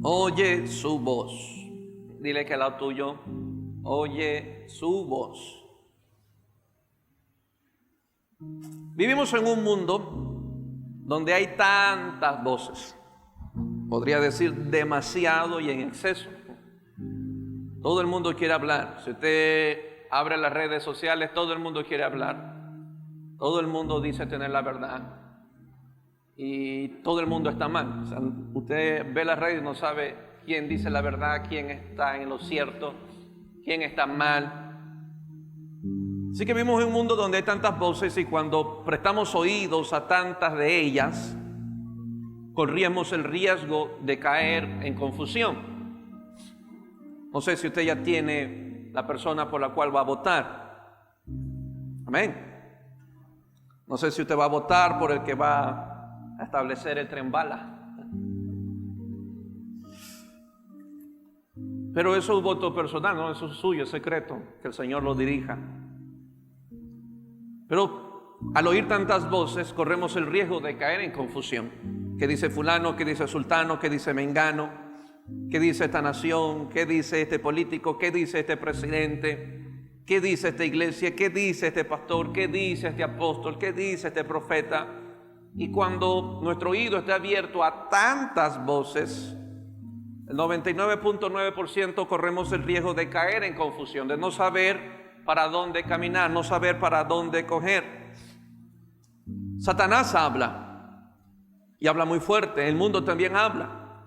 Oye su voz. Dile que al lado tuyo, oye su voz. Vivimos en un mundo donde hay tantas voces. Podría decir demasiado y en exceso. Todo el mundo quiere hablar. Si usted abre las redes sociales, todo el mundo quiere hablar. Todo el mundo dice tener la verdad. Y todo el mundo está mal. O sea, usted ve las redes y no sabe quién dice la verdad, quién está en lo cierto, quién está mal. Así que vivimos en un mundo donde hay tantas voces y cuando prestamos oídos a tantas de ellas, corríamos el riesgo de caer en confusión. No sé si usted ya tiene la persona por la cual va a votar. Amén. No sé si usted va a votar por el que va a establecer el tren bala. Pero eso es un voto personal, no, eso es suyo, es secreto, que el Señor lo dirija. Pero al oír tantas voces, corremos el riesgo de caer en confusión. ¿Qué dice fulano? ¿Qué dice sultano? ¿Qué dice mengano? ¿Qué dice esta nación? ¿Qué dice este político? ¿Qué dice este presidente? ¿Qué dice esta iglesia? ¿Qué dice este pastor? ¿Qué dice este apóstol? ¿Qué dice este profeta? Y cuando nuestro oído está abierto a tantas voces, el 99.9% corremos el riesgo de caer en confusión, de no saber para dónde caminar, no saber para dónde coger. Satanás habla y habla muy fuerte. El mundo también habla,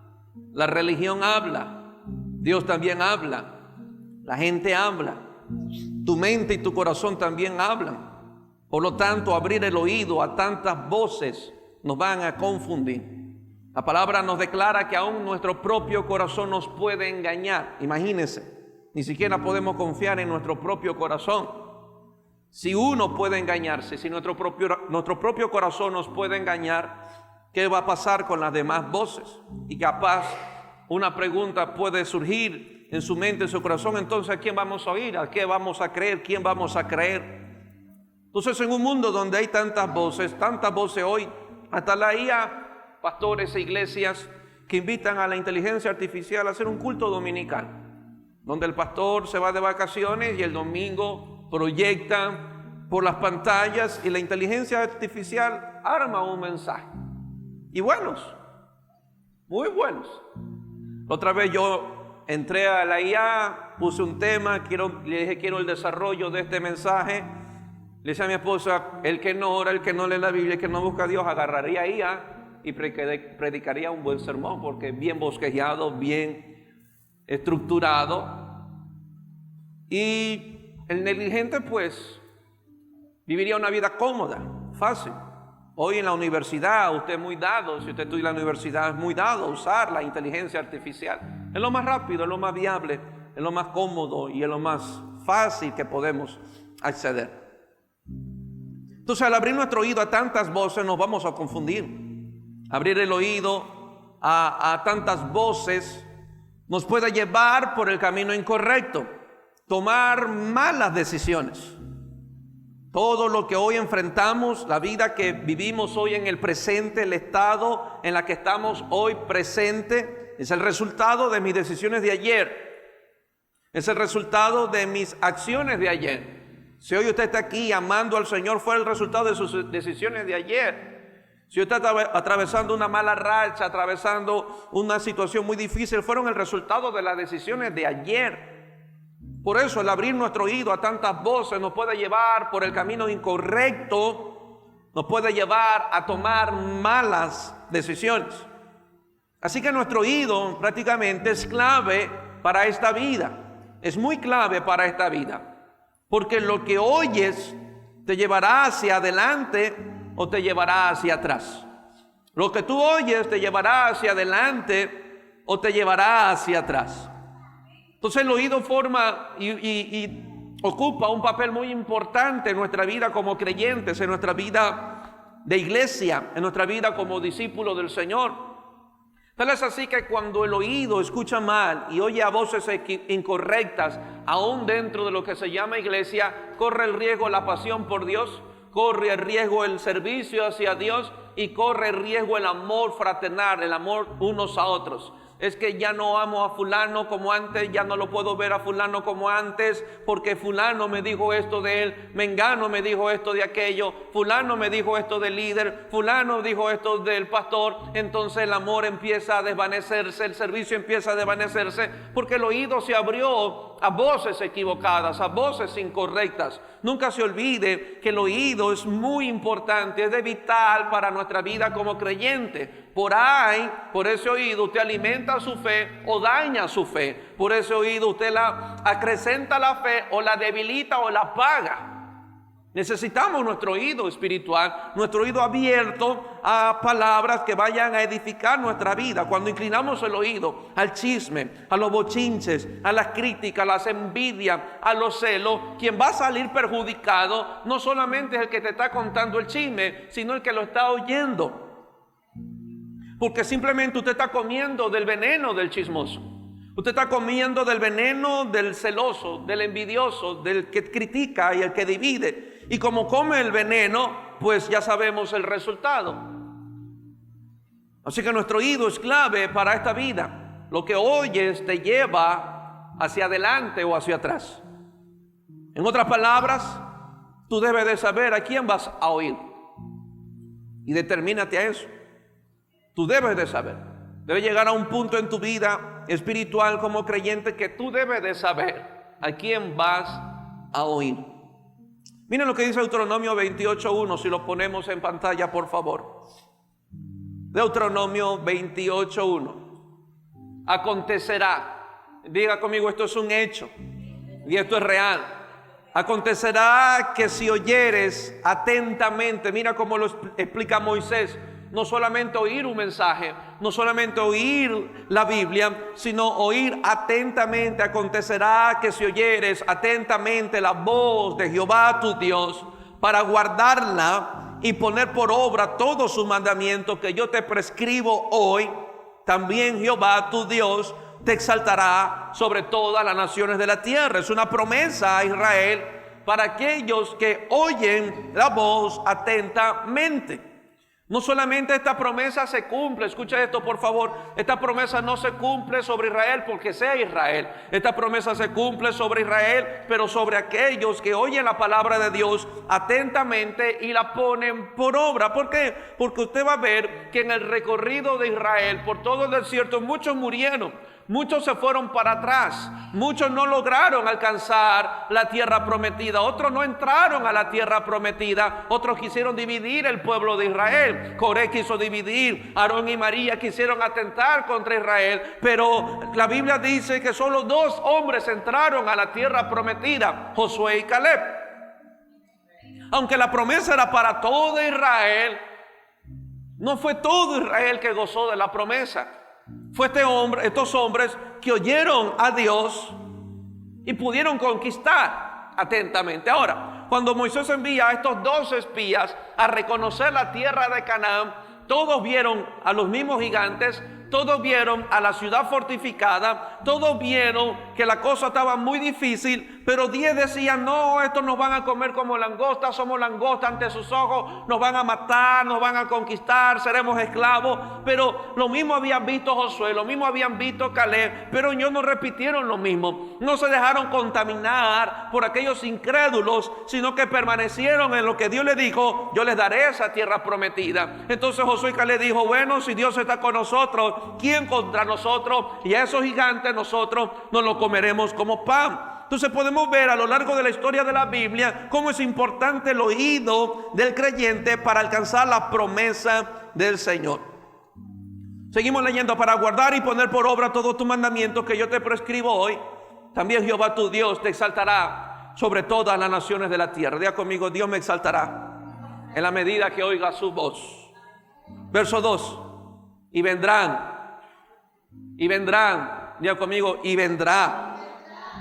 la religión habla, Dios también habla, la gente habla, tu mente y tu corazón también hablan. Por lo tanto, abrir el oído a tantas voces nos van a confundir. La palabra nos declara que aún nuestro propio corazón nos puede engañar. Imagínense. Ni siquiera podemos confiar en nuestro propio corazón. Si uno puede engañarse, si nuestro propio corazón nos puede engañar, ¿qué va a pasar con las demás voces? Y capaz una pregunta puede surgir en su mente, en su corazón. Entonces, ¿a quién vamos a oír? ¿A qué vamos a creer? ¿Quién vamos a creer? Entonces, en un mundo donde hay tantas voces hoy, hasta la IA, pastores e iglesias que invitan a la inteligencia artificial a hacer un culto dominical, donde el pastor se va de vacaciones y el domingo proyecta por las pantallas y la inteligencia artificial arma un mensaje. Y buenos, muy buenos. Otra vez yo entré a la IA, puse un tema, le dije quiero el desarrollo de este mensaje. Le decía a mi esposa, el que no ora, el que no lee la Biblia, el que no busca a Dios, agarraría IA y predicaría un buen sermón, porque bien bosquejeado, bien estructurado. Y el negligente pues viviría una vida cómoda, fácil. Hoy en la universidad usted es muy dado, si usted estudia en la universidad es muy dado a usar la inteligencia artificial. Es lo más rápido, es lo más viable, es lo más cómodo y es lo más fácil que podemos acceder. Entonces, al abrir nuestro oído a tantas voces nos vamos a confundir. Abrir el oído a tantas voces nos puede llevar por el camino incorrecto, tomar malas decisiones. Todo lo que hoy enfrentamos, la vida que vivimos hoy en el presente, el estado en la que estamos hoy presente, es el resultado de mis decisiones de ayer. Es el resultado de mis acciones de ayer. Si hoy usted está aquí amando al Señor, fue el resultado de sus decisiones de ayer. Si usted está atravesando una mala racha, atravesando una situación muy difícil, fueron el resultado de las decisiones de ayer. Por eso el abrir nuestro oído a tantas voces nos puede llevar por el camino incorrecto, nos puede llevar a tomar malas decisiones. Así que nuestro oído prácticamente es clave para esta vida, es muy clave para esta vida. Porque lo que oyes te llevará hacia adelante o te llevará hacia atrás. Lo que tú oyes te llevará hacia adelante o te llevará hacia atrás. Entonces el oído forma y ocupa un papel muy importante en nuestra vida como creyentes, en nuestra vida de iglesia, en nuestra vida como discípulos del Señor. Tal es así que cuando el oído escucha mal y oye a voces incorrectas, aún dentro de lo que se llama iglesia, corre el riesgo la pasión por Dios, corre el riesgo el servicio hacia Dios y corre el riesgo el amor fraternal, el amor unos a otros. Es que ya no amo a fulano como antes, ya no lo puedo ver a fulano como antes, porque fulano me dijo esto de él, mengano me dijo esto de aquello, fulano me dijo esto del líder, fulano dijo esto del pastor. Entonces el amor empieza a desvanecerse, el servicio empieza a desvanecerse, porque el oído se abrió a voces equivocadas, a voces incorrectas. Nunca se olvide que el oído es muy importante, es de vital para nuestra vida como creyente. Por ahí, por ese oído usted alimenta su fe o daña su fe. Por ese oído usted la acrecenta la fe o la debilita o la apaga. Necesitamos nuestro oído espiritual, nuestro oído abierto a palabras que vayan a edificar nuestra vida. Cuando inclinamos el oído al chisme, a los bochinches, a las críticas, a las envidias, a los celos, quien va a salir perjudicado no solamente es el que te está contando el chisme, sino el que lo está oyendo. Porque simplemente usted está comiendo del veneno del chismoso. Usted está comiendo del veneno del celoso, del envidioso, del que critica y el que divide. Y como come el veneno, pues ya sabemos el resultado. Así que nuestro oído es clave para esta vida. Lo que oyes te lleva hacia adelante o hacia atrás. En otras palabras, tú debes de saber a quién vas a oír. Y determínate a eso. Tú debes de saber. Debes llegar a un punto en tu vida espiritual como creyente que tú debes de saber a quién vas a oír. Miren lo que dice Deuteronomio 28:1, si lo ponemos en pantalla, por favor. Deuteronomio 28:1. Acontecerá, diga conmigo, esto es un hecho y esto es real. Acontecerá que si oyeres atentamente, mira cómo lo explica Moisés, no solamente oír un mensaje, no solamente oír la Biblia, sino oír atentamente. Acontecerá que si oyeres atentamente la voz de Jehová tu Dios, para guardarla y poner por obra todos sus mandamientos que yo te prescribo hoy, también Jehová tu Dios te exaltará sobre todas las naciones de la tierra. Es una promesa a Israel para aquellos que oyen la voz atentamente. No solamente esta promesa se cumple, escucha esto por favor, esta promesa no se cumple sobre Israel porque sea Israel. Esta promesa se cumple sobre Israel, pero sobre aquellos que oyen la palabra de Dios atentamente y la ponen por obra. ¿Por qué? Porque usted va a ver que en el recorrido de Israel por todo el desierto muchos murieron. Muchos se fueron para atrás, muchos no lograron alcanzar la tierra prometida, otros no entraron a la tierra prometida, otros quisieron dividir el pueblo de Israel. Coré quiso dividir, Aarón y María quisieron atentar contra Israel, pero la Biblia dice que solo 2 hombres entraron a la tierra prometida, Josué y Caleb. Aunque la promesa era para todo Israel, no fue todo Israel que gozó de la promesa. Fue estos hombres que oyeron a Dios y pudieron conquistar atentamente. Ahora, cuando Moisés envía a estos 2 espías a reconocer la tierra de Canaán, todos vieron a los mismos gigantes, todos vieron a la ciudad fortificada, todos vieron que la cosa estaba muy difícil, pero 10 decían, no, estos nos van a comer como langostas, somos langostas ante sus ojos, nos van a matar, nos van a conquistar, seremos esclavos. Pero lo mismo habían visto Josué, lo mismo habían visto Caleb, pero ellos no repitieron lo mismo, no se dejaron contaminar por aquellos incrédulos, sino que permanecieron en lo que Dios les dijo, yo les daré esa tierra prometida. Entonces Josué y Caleb dijo, bueno, si Dios está con nosotros, ¿quién contra nosotros? Y a esos gigantes nosotros nos los comeremos como pan. Entonces podemos ver a lo largo de la historia de la Biblia cómo es importante el oído del creyente para alcanzar la promesa del Señor. Seguimos leyendo, para guardar y poner por obra todos tus mandamientos que yo te prescribo hoy, también Jehová tu Dios te exaltará sobre todas las naciones de la tierra. Diga conmigo, Dios me exaltará en la medida que oiga su voz. Verso 2, y vendrán, diga conmigo, y vendrá.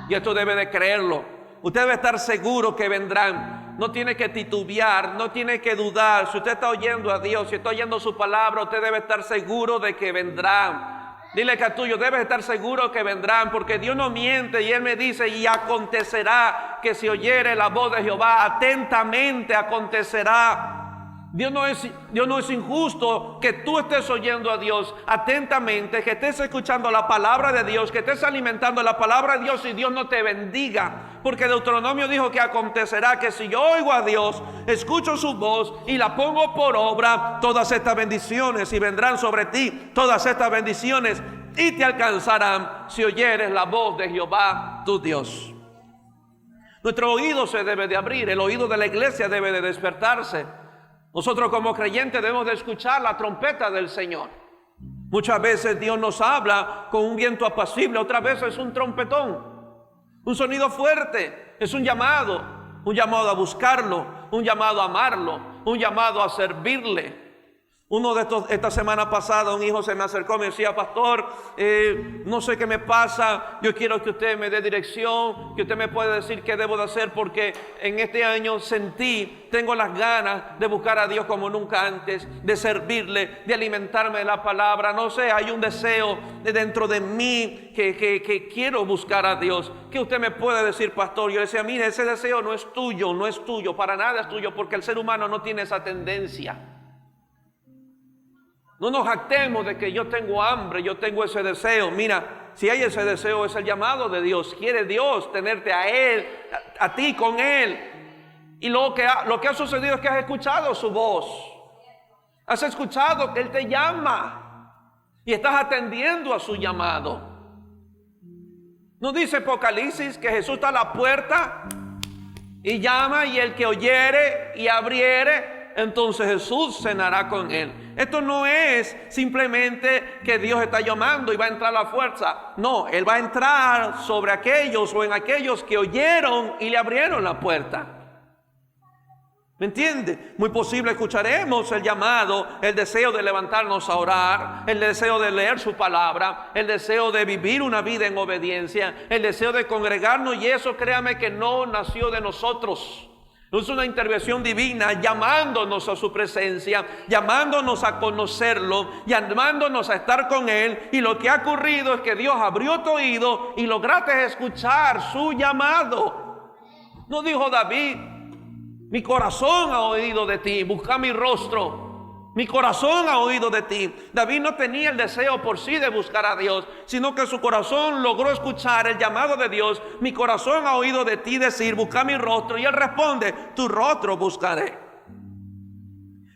Y esto debe de creerlo. Usted debe estar seguro que vendrán. No tiene que titubear, no tiene que dudar. Si usted está oyendo a Dios, si está oyendo su palabra, usted debe estar seguro de que vendrán. Dile que a tuyo, debes estar seguro que vendrán, porque Dios no miente y Él me dice, y acontecerá que si oyere la voz de Jehová atentamente, acontecerá. Dios no es injusto que tú estés oyendo a Dios atentamente, que estés escuchando la palabra de Dios, que estés alimentando la palabra de Dios y Dios no te bendiga. Porque Deuteronomio dijo que acontecerá que si yo oigo a Dios, escucho su voz y la pongo por obra, todas estas bendiciones y vendrán sobre ti, todas estas bendiciones y te alcanzarán si oyeres la voz de Jehová tu Dios. Nuestro oído se debe de abrir, el oído de la iglesia debe de despertarse. Nosotros como creyentes debemos de escuchar la trompeta del Señor. Muchas veces Dios nos habla con un viento apacible, otras veces es un trompetón, un sonido fuerte, es un llamado a buscarlo, un llamado a amarlo, un llamado a servirle. Esta semana pasada un hijo se me acercó y me decía: pastor, no sé qué me pasa, yo quiero que usted me dé dirección, que usted me pueda decir qué debo de hacer, porque en este año tengo las ganas de buscar a Dios como nunca antes, de servirle, de alimentarme de la palabra. No sé, hay un deseo dentro de mí que quiero buscar a Dios. ¿Qué usted me puede decir, pastor? Yo le decía: mire, ese deseo no es tuyo, para nada es tuyo, porque el ser humano no tiene esa tendencia. No nos jactemos de que yo tengo hambre, yo tengo ese deseo. Mira, si hay ese deseo, es el llamado de Dios. Quiere Dios tenerte a Él, a ti con Él. Y lo que ha sucedido es que has escuchado su voz. Has escuchado que Él te llama y estás atendiendo a su llamado. ¿No dice Apocalipsis que Jesús está a la puerta y llama, y el que oyere y abriere, entonces Jesús cenará con él? Esto no es simplemente que Dios está llamando y va a entrar a la fuerza. No, Él va a entrar sobre aquellos o en aquellos que oyeron y le abrieron la puerta. ¿Me entiende? Muy posible escucharemos el llamado, el deseo de levantarnos a orar, el deseo de leer su palabra, el deseo de vivir una vida en obediencia, el deseo de congregarnos, y eso, créame, que no nació de nosotros. Es una intervención divina llamándonos a su presencia, llamándonos a conocerlo, llamándonos a estar con Él. Y lo que ha ocurrido es que Dios abrió tu oído y lograste escuchar su llamado. ¿No dijo David: mi corazón ha oído de ti, busca mi rostro? Mi corazón ha oído de ti. David no tenía el deseo por sí de buscar a Dios, sino que su corazón logró escuchar el llamado de Dios. Mi corazón ha oído de ti decir: busca mi rostro. Y él responde: tu rostro buscaré.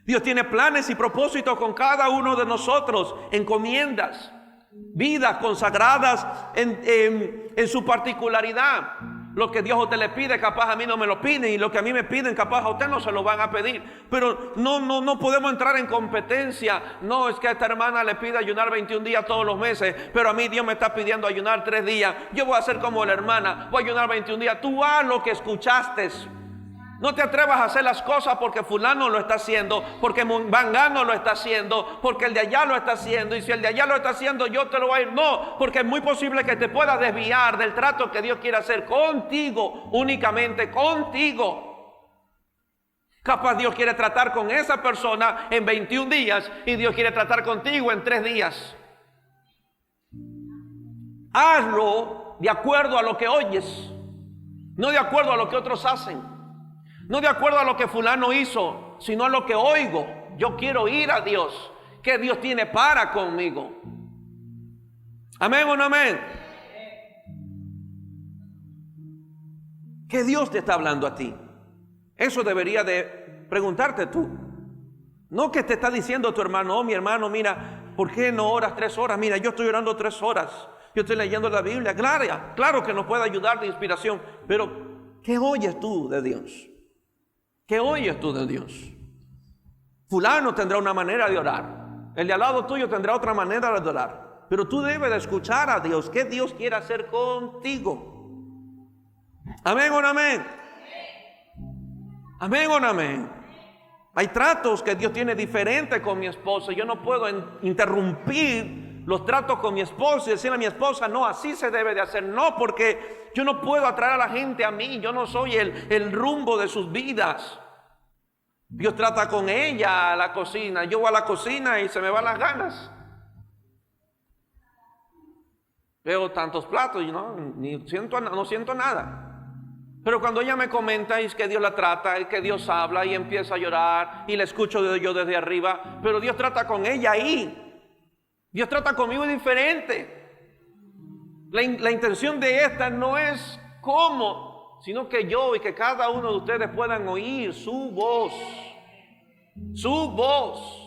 Dios tiene planes y propósitos con cada uno de nosotros, encomiendas, vidas consagradas en su particularidad. Lo que Dios a usted le pide, capaz a mí no me lo piden, y lo que a mí me piden, capaz a usted no se lo van a pedir. Pero no podemos entrar en competencia. No, es que a esta hermana le pide ayunar 21 días todos los meses, pero a mí Dios me está pidiendo ayunar 3 días. Yo voy a hacer como la hermana, voy a ayunar 21 días. Tú haz lo que escuchaste. No te atrevas a hacer las cosas porque fulano lo está haciendo, porque Mangano lo está haciendo, porque el de allá lo está haciendo, y si el de allá lo está haciendo, yo te lo voy a ir. No, porque es muy posible que te puedas desviar del trato que Dios quiere hacer contigo, únicamente contigo. Capaz Dios quiere tratar con esa persona en 21 días y Dios quiere tratar contigo en 3 días. Hazlo de acuerdo a lo que oyes, no de acuerdo a lo que otros hacen. No de acuerdo a lo que fulano hizo, sino a lo que oigo. Yo quiero ir a Dios. ¿Qué Dios tiene para conmigo? ¿Amén o no amén? ¿Qué Dios te está hablando a ti? Eso debería de preguntarte tú. No que te está diciendo tu hermano: oh, mi hermano, mira, ¿por qué no oras 3 horas? Mira, yo estoy orando 3 horas. Yo estoy leyendo la Biblia. Claro que nos puede ayudar de inspiración. Pero, ¿qué oyes tú de Dios? ¿Qué oyes tú de Dios? Fulano tendrá una manera de orar, el de al lado tuyo tendrá otra manera de orar, pero tú debes de escuchar a Dios. ¿Qué Dios quiere hacer contigo? ¿Amén o no amén? ¿Amén o no amén? Hay tratos que Dios tiene diferentes con mi esposa. Yo no puedo interrumpir los tratos con mi esposa y decirle a mi esposa: no, así se debe de hacer. No, porque yo no puedo atraer a la gente a mí. Yo no soy el rumbo de sus vidas. Dios trata con ella a la cocina. Yo voy a la cocina y se me van las ganas. Veo tantos platos y no siento nada. Pero cuando ella me comenta es que Dios la trata, es que Dios habla y empieza a llorar y la escucho yo desde arriba, pero Dios trata con ella ahí. Dios trata conmigo diferente. La intención de esta no es cómo, sino que yo y que cada uno de ustedes puedan oír su voz. Su voz.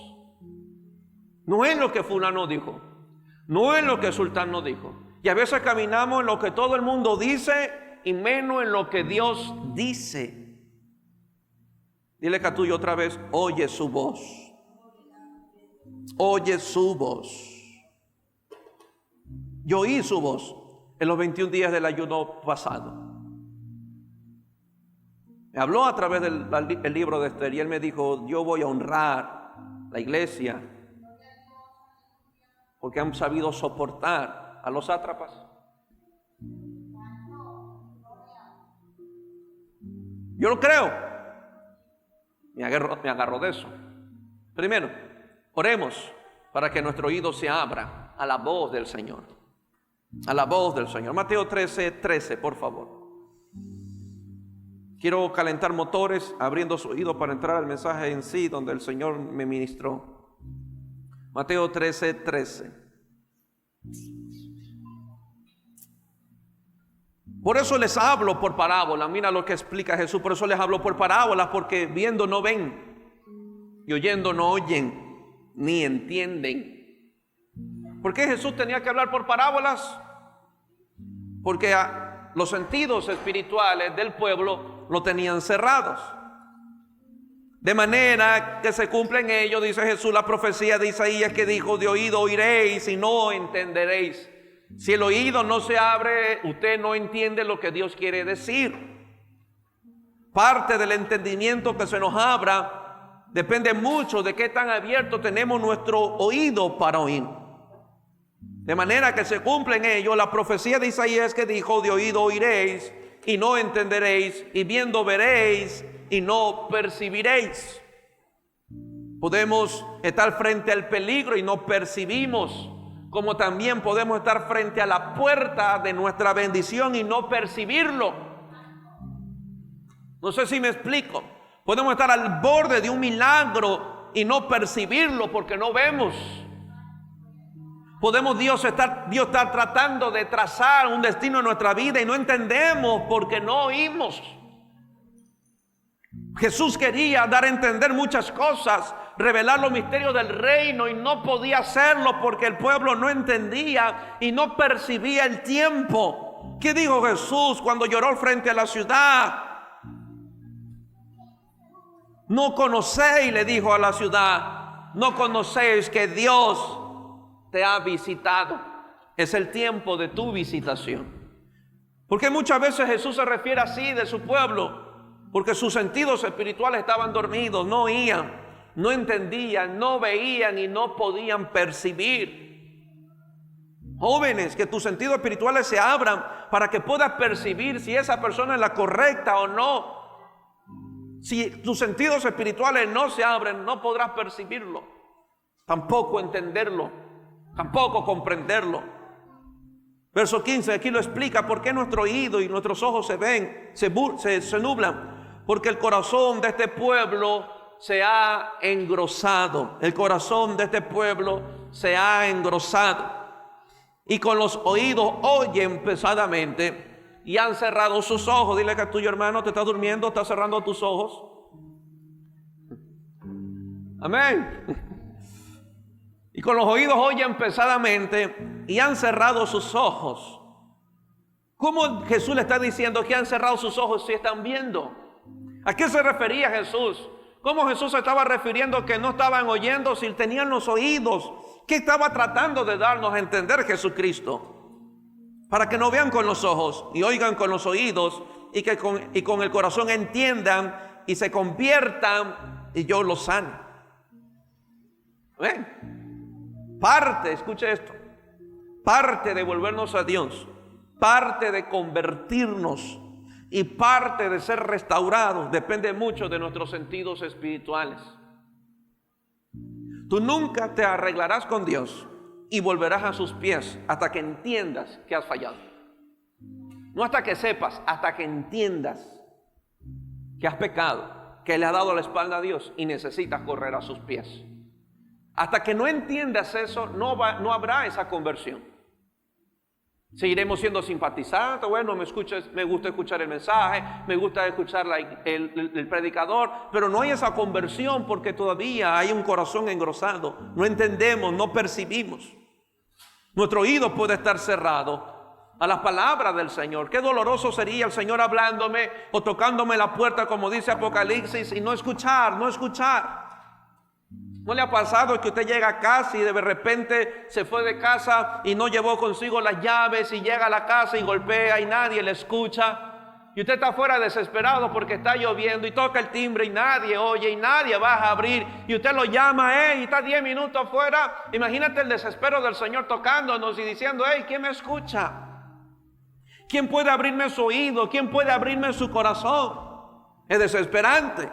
No es lo que fulano dijo, no es lo que sultano dijo. Y a veces caminamos en lo que todo el mundo dice y menos en lo que Dios dice. Dile que a tuyo otra vez, oye su voz. Oye su voz. Yo oí su voz en los 21 días del ayuno pasado. Me habló a través del libro de Esther y él me dijo, yo voy a honrar la iglesia porque han sabido soportar a los sátrapas. Yo lo creo. Me agarro de eso. Primero, oremos para que nuestro oído se abra a la voz del Señor. A la voz del Señor. Mateo 13, por favor. Quiero calentar motores, abriendo su oído para entrar al mensaje en sí, donde el Señor me ministró. Mateo 13. Por eso les hablo por parábolas. Mira lo que explica Jesús. Por eso les hablo por parábolas, porque viendo no ven, y oyendo no oyen, ni entienden. ¿Por qué Jesús tenía que hablar por parábolas? Porque los sentidos espirituales del pueblo lo tenían cerrados. De manera que se cumple en ello, dice Jesús, la profecía de Isaías que dijo, de oído oiréis y no entenderéis. Si el oído no se abre, usted no entiende lo que Dios quiere decir. Parte del entendimiento que se nos abra depende mucho de qué tan abierto tenemos nuestro oído para oír. De manera que se cumple en ello la profecía de Isaías que dijo, de oído oiréis y no entenderéis, y viendo veréis y no percibiréis. Podemos estar frente al peligro y no percibimos, como también podemos estar frente a la puerta de nuestra bendición y no percibirlo. No sé si me explico. Podemos estar al borde de un milagro y no percibirlo porque no vemos. Podemos Dios estar tratando de trazar un destino en nuestra vida y no entendemos porque no oímos. Jesús quería dar a entender muchas cosas, revelar los misterios del reino y no podía hacerlo porque el pueblo no entendía y no percibía el tiempo. ¿Qué dijo Jesús cuando lloró frente a la ciudad? No conocéis, le dijo a la ciudad, no conocéis que Dios te ha visitado. Es el tiempo de tu visitación. Porque muchas veces Jesús se refiere así de su pueblo, porque sus sentidos espirituales estaban dormidos, no oían, no entendían, no veían y no podían percibir. Jóvenes, que tus sentidos espirituales se abran para que puedas percibir si esa persona es la correcta o no. Si tus sentidos espirituales no se abren, no podrás percibirlo, tampoco entenderlo, tampoco comprenderlo. Verso 15, aquí lo explica por qué nuestro oído y nuestros ojos se nublan. Porque el corazón de este pueblo se ha engrosado. El corazón de este pueblo se ha engrosado. Y con los oídos oyen pesadamente y han cerrado sus ojos. Dile que a tuyo hermano te está durmiendo, está cerrando tus ojos. Amén. Y con los oídos oyen pesadamente y han cerrado sus ojos. ¿Cómo Jesús le está diciendo que han cerrado sus ojos si están viendo? ¿A qué se refería Jesús? ¿Cómo Jesús se estaba refiriendo que no estaban oyendo si tenían los oídos? ¿Qué estaba tratando de darnos a entender Jesucristo? Para que no vean con los ojos y oigan con los oídos y que con el corazón entiendan y se conviertan y yo los sane. ¿Ven? Parte, escuche esto, parte de volvernos a Dios, parte de convertirnos y parte de ser restaurados depende mucho de nuestros sentidos espirituales. Tú nunca te arreglarás con Dios y volverás a sus pies hasta que entiendas que has fallado. No hasta que sepas, hasta que entiendas que has pecado, que le has dado la espalda a Dios y necesitas correr a sus pies. Hasta que no entiendas eso, no habrá esa conversión. Seguiremos siendo simpatizantes. Bueno, me gusta escuchar el mensaje, me gusta escuchar el predicador, pero no hay esa conversión porque todavía hay un corazón engrosado. No entendemos, no percibimos. Nuestro oído puede estar cerrado a las palabras del Señor. Qué doloroso sería el Señor hablándome o tocándome la puerta, como dice Apocalipsis, y no escuchar. ¿No le ha pasado que usted llega a casa y de repente se fue de casa y no llevó consigo las llaves y llega a la casa y golpea y nadie le escucha? Y usted está afuera desesperado porque está lloviendo y toca el timbre y nadie oye y nadie va a abrir. Y usted lo llama, y está 10 minutos afuera. Imagínate el desespero del Señor tocándonos y diciendo, ¿quién me escucha? ¿Quién puede abrirme su oído? ¿Quién puede abrirme su corazón? Es desesperante.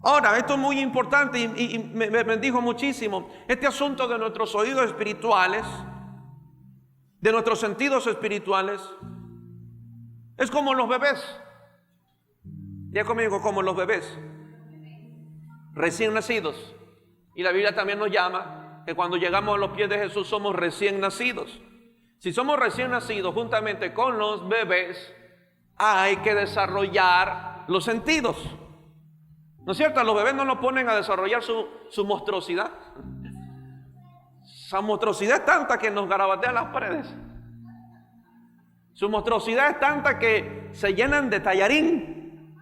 Ahora, esto es muy importante y me bendijo muchísimo. Este asunto de nuestros oídos espirituales, de nuestros sentidos espirituales, es como los bebés. Ya conmigo, como los bebés recién nacidos. Y la Biblia también nos llama que cuando llegamos a los pies de Jesús somos recién nacidos. Si somos recién nacidos, juntamente con los bebés, hay que desarrollar los sentidos. ¿No es cierto? A los bebés no nos ponen a desarrollar su monstruosidad. Esa monstruosidad es tanta que nos garabatea las paredes. Su monstruosidad es tanta que se llenan de tallarín.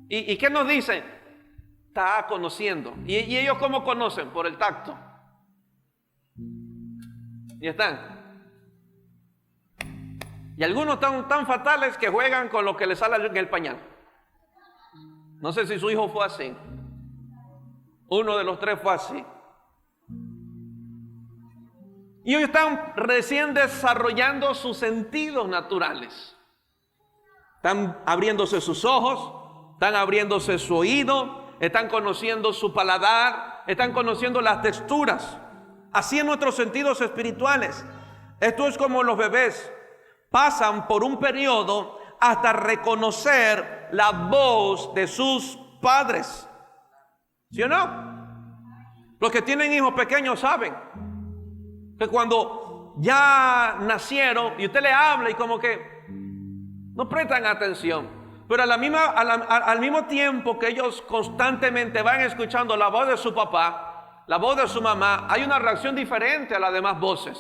¿Y qué nos dicen? Está conociendo. ¿Y ellos cómo conocen? Por el tacto. Y están. Y algunos tan fatales que juegan con lo que les sale en el pañal. No sé si su hijo fue así. Uno de los 3 fue así. Y ellos están recién desarrollando sus sentidos naturales. Están abriéndose sus ojos, están abriéndose su oído, están conociendo su paladar, están conociendo las texturas. Así en nuestros sentidos espirituales. Esto es como los bebés pasan por un periodo hasta reconocer la voz de sus padres. ¿Sí o no? Los que tienen hijos pequeños saben que cuando ya nacieron y usted le habla y como que no prestan atención, pero al mismo tiempo que ellos constantemente van escuchando la voz de su papá, la voz de su mamá, hay una reacción diferente a las demás voces.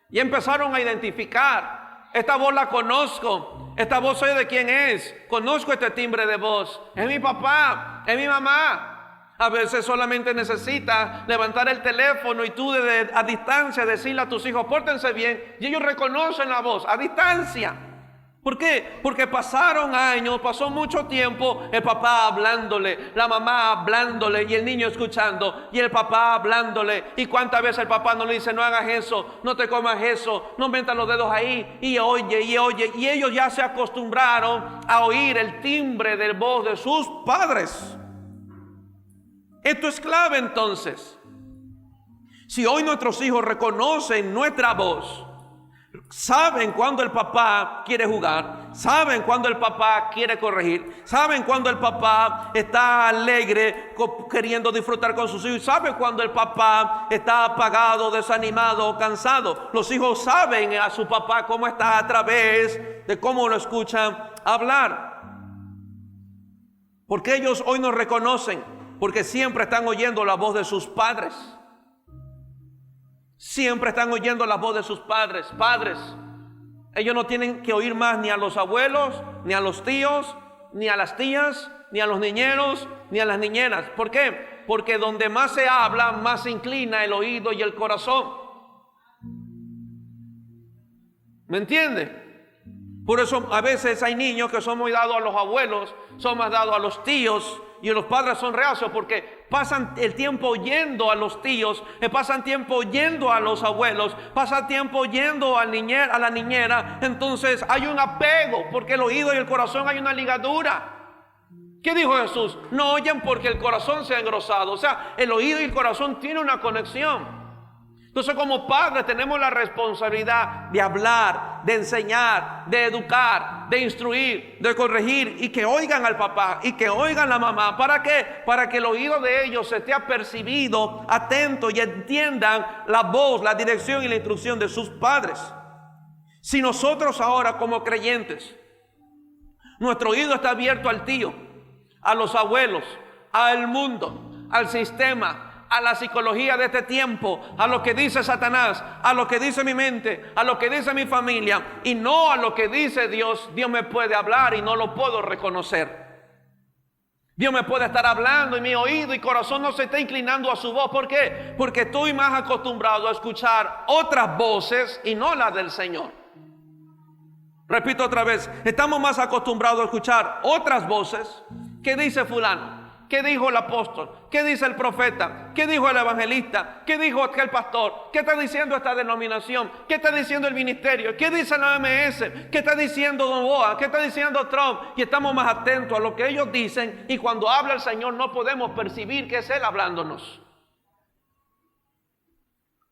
Y empezaron a identificar: esta voz la conozco, esta voz sé de quién es, conozco este timbre de voz, es mi papá, es mi mamá. A veces solamente necesitas levantar el teléfono y tú a distancia decirle a tus hijos, pórtense bien, y ellos reconocen la voz a distancia. ¿Por qué? Porque pasaron años, pasó mucho tiempo, el papá hablándole, la mamá hablándole y el niño escuchando, y el papá hablándole. ¿Y cuántas veces el papá no le dice, no hagas eso, no te comas eso, no metas los dedos ahí? Y oye, y ellos ya se acostumbraron a oír el timbre de voz de sus padres. Esto es clave entonces. Si hoy nuestros hijos reconocen nuestra voz, saben cuando el papá quiere jugar, saben cuando el papá quiere corregir, saben cuando el papá está alegre queriendo disfrutar con sus hijos, saben cuando el papá está apagado, desanimado o cansado. Los hijos saben a su papá cómo está a través de cómo lo escuchan hablar. Porque ellos hoy nos reconocen, porque siempre están oyendo la voz de sus padres. Siempre están oyendo la voz de sus padres. Padres, ellos no tienen que oír más ni a los abuelos, ni a los tíos, ni a las tías, ni a los niñeros, ni a las niñeras. ¿Por qué? Porque donde más se habla, más se inclina el oído y el corazón. ¿Me entiende? Por eso a veces hay niños que son muy dados a los abuelos, son más dados a los tíos, y los padres son reacios porque pasan el tiempo oyendo a los tíos, pasan tiempo oyendo a los abuelos, pasan tiempo oyendo a la niñera. Entonces hay un apego, porque el oído y el corazón hay una ligadura. ¿Qué dijo Jesús? No oyen porque el corazón se ha engrosado. O sea, el oído y el corazón tienen una conexión. Entonces, como padres tenemos la responsabilidad de hablar, de enseñar, de educar, de instruir, de corregir, y que oigan al papá y que oigan a la mamá. ¿Para qué? Para que el oído de ellos esté apercibido, atento, y entiendan la voz, la dirección y la instrucción de sus padres. Si nosotros ahora como creyentes, nuestro oído está abierto al tío, a los abuelos, al mundo, al sistema, a la psicología de este tiempo, a lo que dice Satanás, a lo que dice mi mente, a lo que dice mi familia, y no a lo que dice Dios. Dios me puede hablar y no lo puedo reconocer. Dios me puede estar hablando y mi oído y corazón no se está inclinando a su voz. ¿Por qué? Porque estoy más acostumbrado a escuchar otras voces y no las del Señor. Repito otra vez, estamos más acostumbrados a escuchar otras voces. ¿Qué dice fulano? ¿Qué dijo el apóstol? ¿Qué dice el profeta? ¿Qué dijo el evangelista? ¿Qué dijo aquel pastor? ¿Qué está diciendo esta denominación? ¿Qué está diciendo el ministerio? ¿Qué dice la OMS? ¿Qué está diciendo Don Boa? ¿Qué está diciendo Trump? Y estamos más atentos a lo que ellos dicen, y cuando habla el Señor no podemos percibir que es Él hablándonos.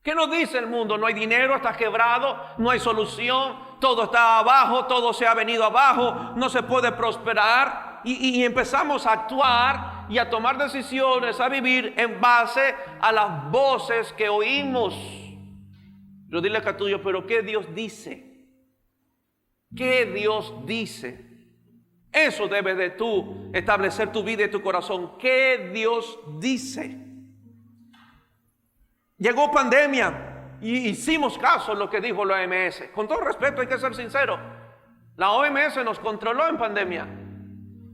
¿Qué nos dice el mundo? No hay dinero, está quebrado, no hay solución, todo está abajo, todo se ha venido abajo, no se puede prosperar. Y empezamos a actuar y a tomar decisiones, a vivir en base a las voces que oímos. Pero dile a tuyo, pero ¿qué Dios dice? ¿Qué Dios dice? Eso debe de tú establecer tu vida y tu corazón. ¿Qué Dios dice? Llegó pandemia y hicimos caso a lo que dijo la OMS. Con todo respeto, hay que ser sincero. La OMS nos controló en pandemia.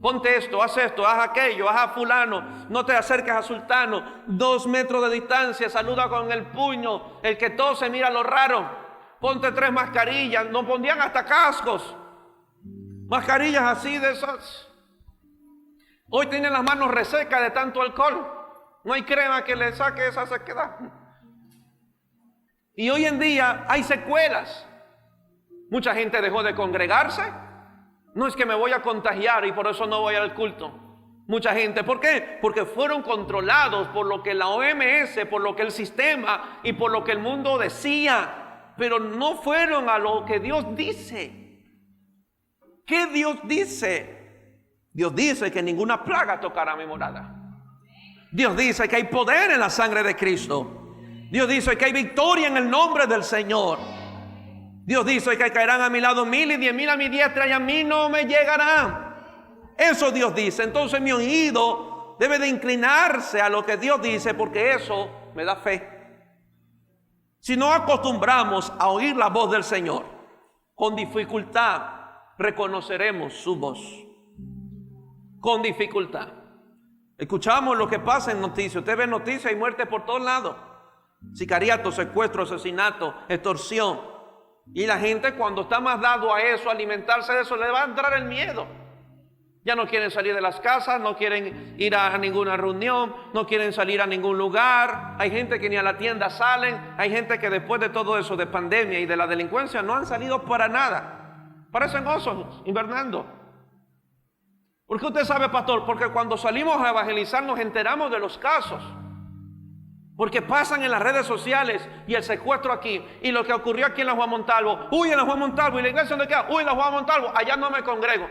Ponte esto, haz aquello, haz a fulano, no te acerques a sultano, 2 metros de distancia, saluda con el puño, el que tose mira lo raro, ponte 3 mascarillas, nos ponían hasta cascos, mascarillas así de esas. Hoy tienen las manos resecas de tanto alcohol, no hay crema que le saque esa sequedad. Y hoy en día hay secuelas, mucha gente dejó de congregarse. No es que me voy a contagiar y por eso no voy al culto. Mucha gente, ¿por qué? Porque fueron controlados por lo que la OMS, por lo que el sistema y por lo que el mundo decía, pero no fueron a lo que Dios dice. ¿Qué Dios dice? Dios dice que ninguna plaga tocará mi morada. Dios dice que hay poder en la sangre de Cristo. Dios dice que hay victoria en el nombre del Señor. Dios dice que caerán a mi lado 1000 y 10,000 a mi diestra, y a mí no me llegarán. Eso Dios dice. Entonces mi oído debe de inclinarse a lo que Dios dice, porque eso me da fe. Si no acostumbramos a oír la voz del Señor, con dificultad reconoceremos su voz. Con dificultad. Escuchamos lo que pasa en noticias. Usted ve noticias y muerte por todos lados. Sicariato, secuestro, asesinato, extorsión. Y la gente, cuando está más dado a eso, a alimentarse de eso, le va a entrar el miedo. Ya no quieren salir de las casas, no quieren ir a ninguna reunión, no quieren salir a ningún lugar. Hay gente que ni a la tienda salen. Hay gente que después de todo eso, de pandemia y de la delincuencia, no han salido para nada. Parecen osos invernando. ¿Por qué usted sabe, pastor? Porque cuando salimos a evangelizar nos enteramos de los casos. Porque pasan en las redes sociales y el secuestro aquí, y lo que ocurrió aquí en la Juan Montalvo. Uy, en la Juan Montalvo. ¿Y la iglesia dónde queda? Uy, en la Juan Montalvo. Allá no me congrego.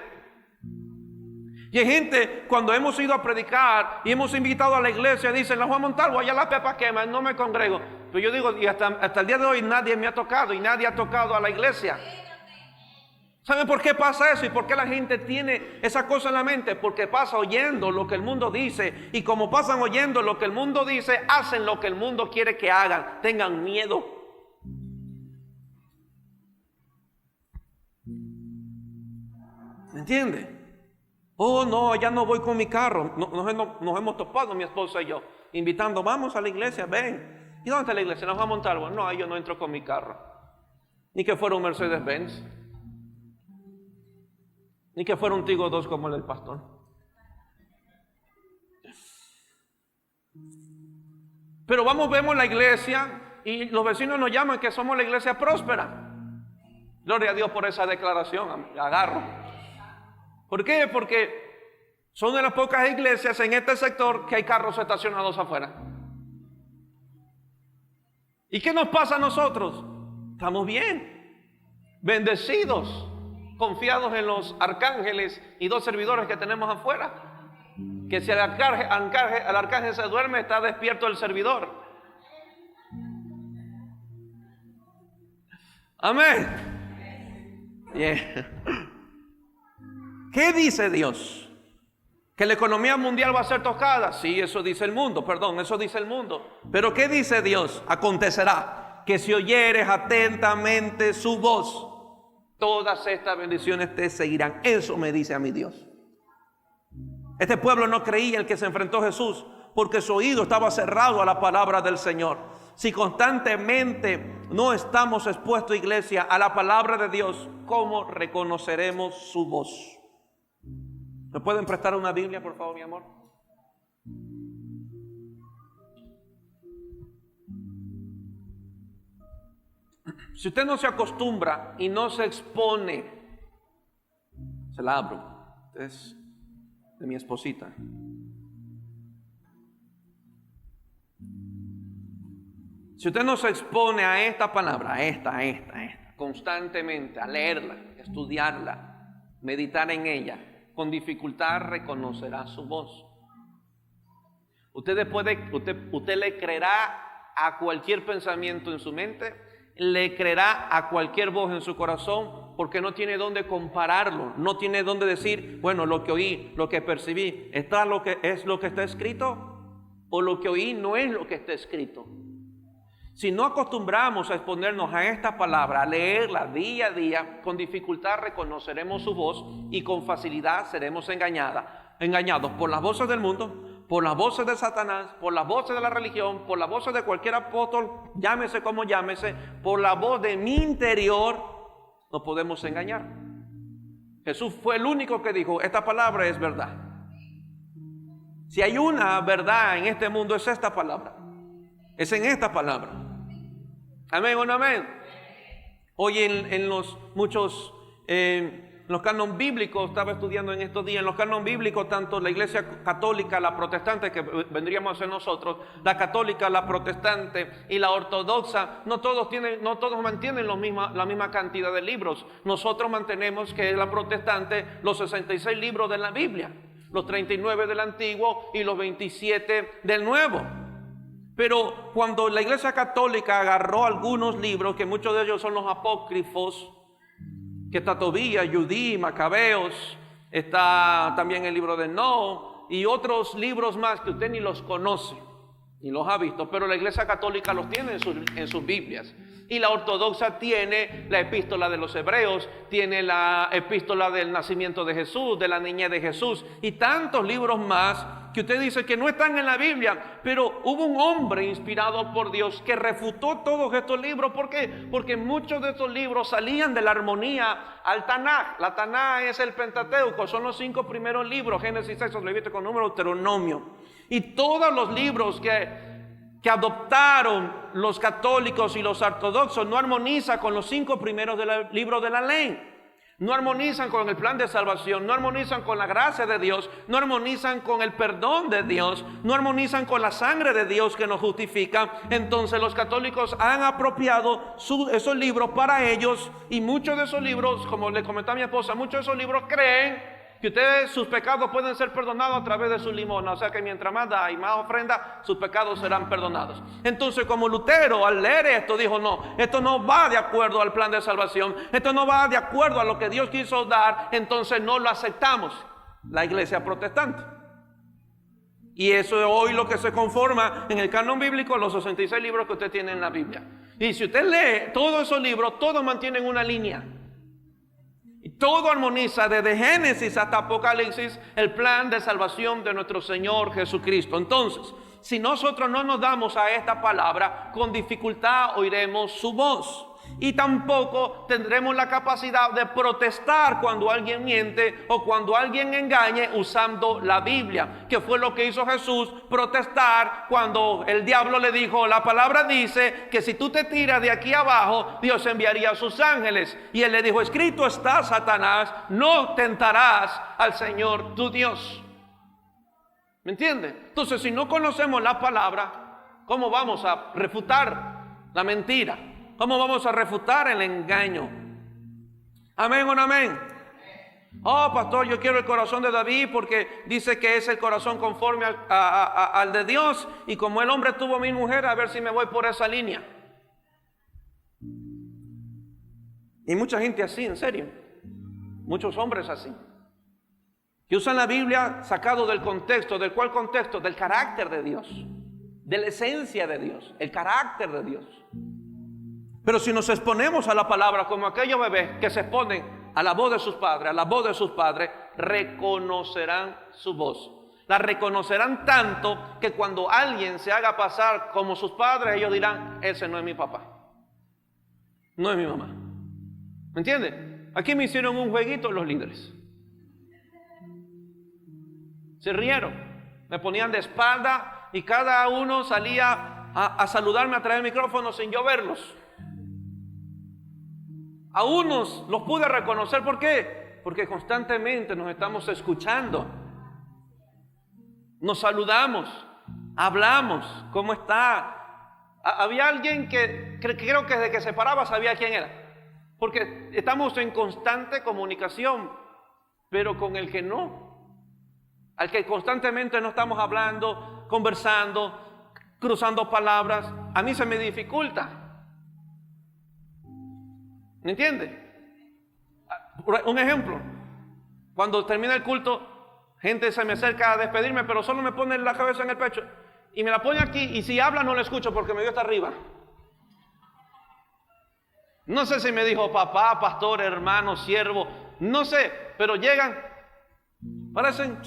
Y hay gente, cuando hemos ido a predicar y hemos invitado a la iglesia, dicen, la Juan Montalvo, allá las pepas queman, no me congrego. Pero yo digo, y hasta el día de hoy nadie me ha tocado, y nadie ha tocado a la iglesia. ¿Saben por qué pasa eso? ¿Y por qué la gente tiene esa cosa en la mente? Porque pasa oyendo lo que el mundo dice. Y como pasan oyendo lo que el mundo dice, hacen lo que el mundo quiere que hagan. Tengan miedo. ¿Me entiende? Oh, no, ya no voy con mi carro. Nos hemos topado mi esposa y yo, invitando, vamos a la iglesia, ven. ¿Y dónde está la iglesia? Nos vamos a Montalvo. No, yo no entro con mi carro. Ni que fuera un Mercedes-Benz. Ni que fuera un Tigo 2 como el del pastor. Pero vemos la iglesia y los vecinos nos llaman que somos la iglesia próspera. Gloria a Dios por esa declaración, agarro. ¿Por qué? Porque son de las pocas iglesias en este sector que hay carros estacionados afuera. ¿Y qué nos pasa a nosotros? Estamos bien, bendecidos, confiados en los arcángeles y 2 servidores que tenemos afuera. Que si el arcángel se duerme, está despierto el servidor. Amén. Yeah. ¿Qué dice Dios? ¿Que la economía mundial va a ser tocada? Sí, eso dice el mundo, eso dice el mundo. Pero ¿qué dice Dios? Acontecerá que si oyeres atentamente su voz, todas estas bendiciones te seguirán. Eso me dice a mi Dios. Este pueblo no creía en el que se enfrentó a Jesús porque su oído estaba cerrado a la palabra del Señor. Si constantemente no estamos expuestos, iglesia, a la palabra de Dios, ¿cómo reconoceremos su voz? ¿Me pueden prestar una Biblia, por favor, mi amor? Si usted no se acostumbra y no se expone, se la abro. Es de mi esposita. Si usted no se expone a esta palabra, a esta, constantemente, a leerla, estudiarla, meditar en ella, con dificultad reconocerá su voz. Usted le creerá a cualquier pensamiento en su mente, le creerá a cualquier voz en su corazón, porque no tiene dónde compararlo, no tiene dónde decir, bueno, lo que oí, lo que percibí, ¿está lo que es lo que está escrito? ¿O lo que oí no es lo que está escrito? Si no acostumbramos a exponernos a esta palabra, a leerla día a día, con dificultad reconoceremos su voz y con facilidad seremos engañados por las voces del mundo, por las voces de Satanás, por las voces de la religión, por las voces de cualquier apóstol, llámese como llámese, por la voz de mi interior, nos podemos engañar. Jesús fue el único que dijo, esta palabra es verdad. Si hay una verdad en este mundo, es esta palabra. Es en esta palabra. Amén o no amén. Hoy en los muchos los cánones bíblicos, estaba estudiando en estos días, en los cánones bíblicos, tanto la iglesia católica, la protestante, que vendríamos a ser nosotros, la católica, la protestante y la ortodoxa, no todos mantienen la misma cantidad de libros. Nosotros mantenemos, que es la protestante, los 66 libros de la Biblia, los 39 del Antiguo y los 27 del Nuevo. Pero cuando la iglesia católica agarró algunos libros, que muchos de ellos son los apócrifos, que está Tobías, Judí, Macabeos, está también el libro de No y otros libros más que usted ni los conoce, ni los ha visto, pero la iglesia católica los tiene en sus Biblias. Y la ortodoxa tiene la epístola de los hebreos, tiene la epístola del nacimiento de Jesús, de la niñez de Jesús y tantos libros más que usted dice que no están en la Biblia, pero hubo un hombre inspirado por Dios que refutó todos estos libros. ¿Por qué? Porque muchos de estos libros salían de la armonía al Tanaj. La Tanaj es el Pentateuco, son los 5 primeros libros, Génesis, Éxodo, Levítico, Número, Deuteronomio. Y todos los libros que adoptaron los católicos y los ortodoxos no armonizan con los 5 primeros libros de la ley. No armonizan con el plan de salvación, no armonizan con la gracia de Dios, no armonizan con el perdón de Dios, no armonizan con la sangre de Dios que nos justifica. Entonces los católicos han apropiado esos libros para ellos, y muchos de esos libros, como le comentaba mi esposa, muchos de esos libros creen que ustedes, sus pecados pueden ser perdonados a través de su limosna. O sea que mientras más da y más ofrenda, sus pecados serán perdonados. Entonces, como Lutero, al leer esto, dijo, no, esto no va de acuerdo al plan de salvación, esto no va de acuerdo a lo que Dios quiso dar, entonces no lo aceptamos, la iglesia protestante. Y eso es hoy lo que se conforma en el canon bíblico, los 66 libros que usted tiene en la Biblia. Y si usted lee todos esos libros, todos mantienen una línea. Y todo armoniza desde Génesis hasta Apocalipsis el plan de salvación de nuestro Señor Jesucristo. Entonces, si nosotros no nos damos a esta palabra, con dificultad oiremos su voz. Y tampoco tendremos la capacidad de protestar cuando alguien miente o cuando alguien engañe usando la Biblia, que fue lo que hizo Jesús, protestar cuando el diablo le dijo, la palabra dice que si tú te tiras de aquí abajo, Dios enviaría a sus ángeles. Y él le dijo, escrito está, Satanás, no tentarás al Señor tu Dios. ¿Me entiende? Entonces, si no conocemos la palabra, ¿cómo vamos a refutar la mentira? ¿Cómo vamos a refutar el engaño? ¿Amén o no amén? Oh, pastor, yo quiero el corazón de David porque dice que es el corazón conforme al de Dios. Y como el hombre tuvo 1000 mujeres, a ver si me voy por esa línea. Y mucha gente así, en serio. Muchos hombres así. Que usan la Biblia sacado del contexto. ¿Del cuál contexto? Del carácter de Dios. De la esencia de Dios. El carácter de Dios. Pero si nos exponemos a la palabra como aquellos bebés que se exponen a la voz de sus padres, a la voz de sus padres, reconocerán su voz. La reconocerán tanto que cuando alguien se haga pasar como sus padres, ellos dirán, ese no es mi papá, no es mi mamá. ¿Me entiende? Aquí me hicieron un jueguito los líderes. Se rieron, me ponían de espalda y cada uno salía a saludarme a través del micrófono sin yo verlos. A unos los pude reconocer. ¿Por qué? Porque constantemente nos estamos escuchando. Nos saludamos, hablamos, ¿cómo está? Había alguien que creo que desde que se paraba sabía quién era. Porque estamos en constante comunicación, pero con el que no. Al que constantemente no estamos hablando, conversando, cruzando palabras, a mí se me dificulta. ¿Me entiende? Un ejemplo, cuando termina el culto, gente se me acerca a despedirme, pero solo me pone la cabeza en el pecho y me la pone aquí, y si habla no la escucho porque me dio hasta arriba. No sé si me dijo papá, pastor, hermano, siervo, no sé, pero llegan, parecen.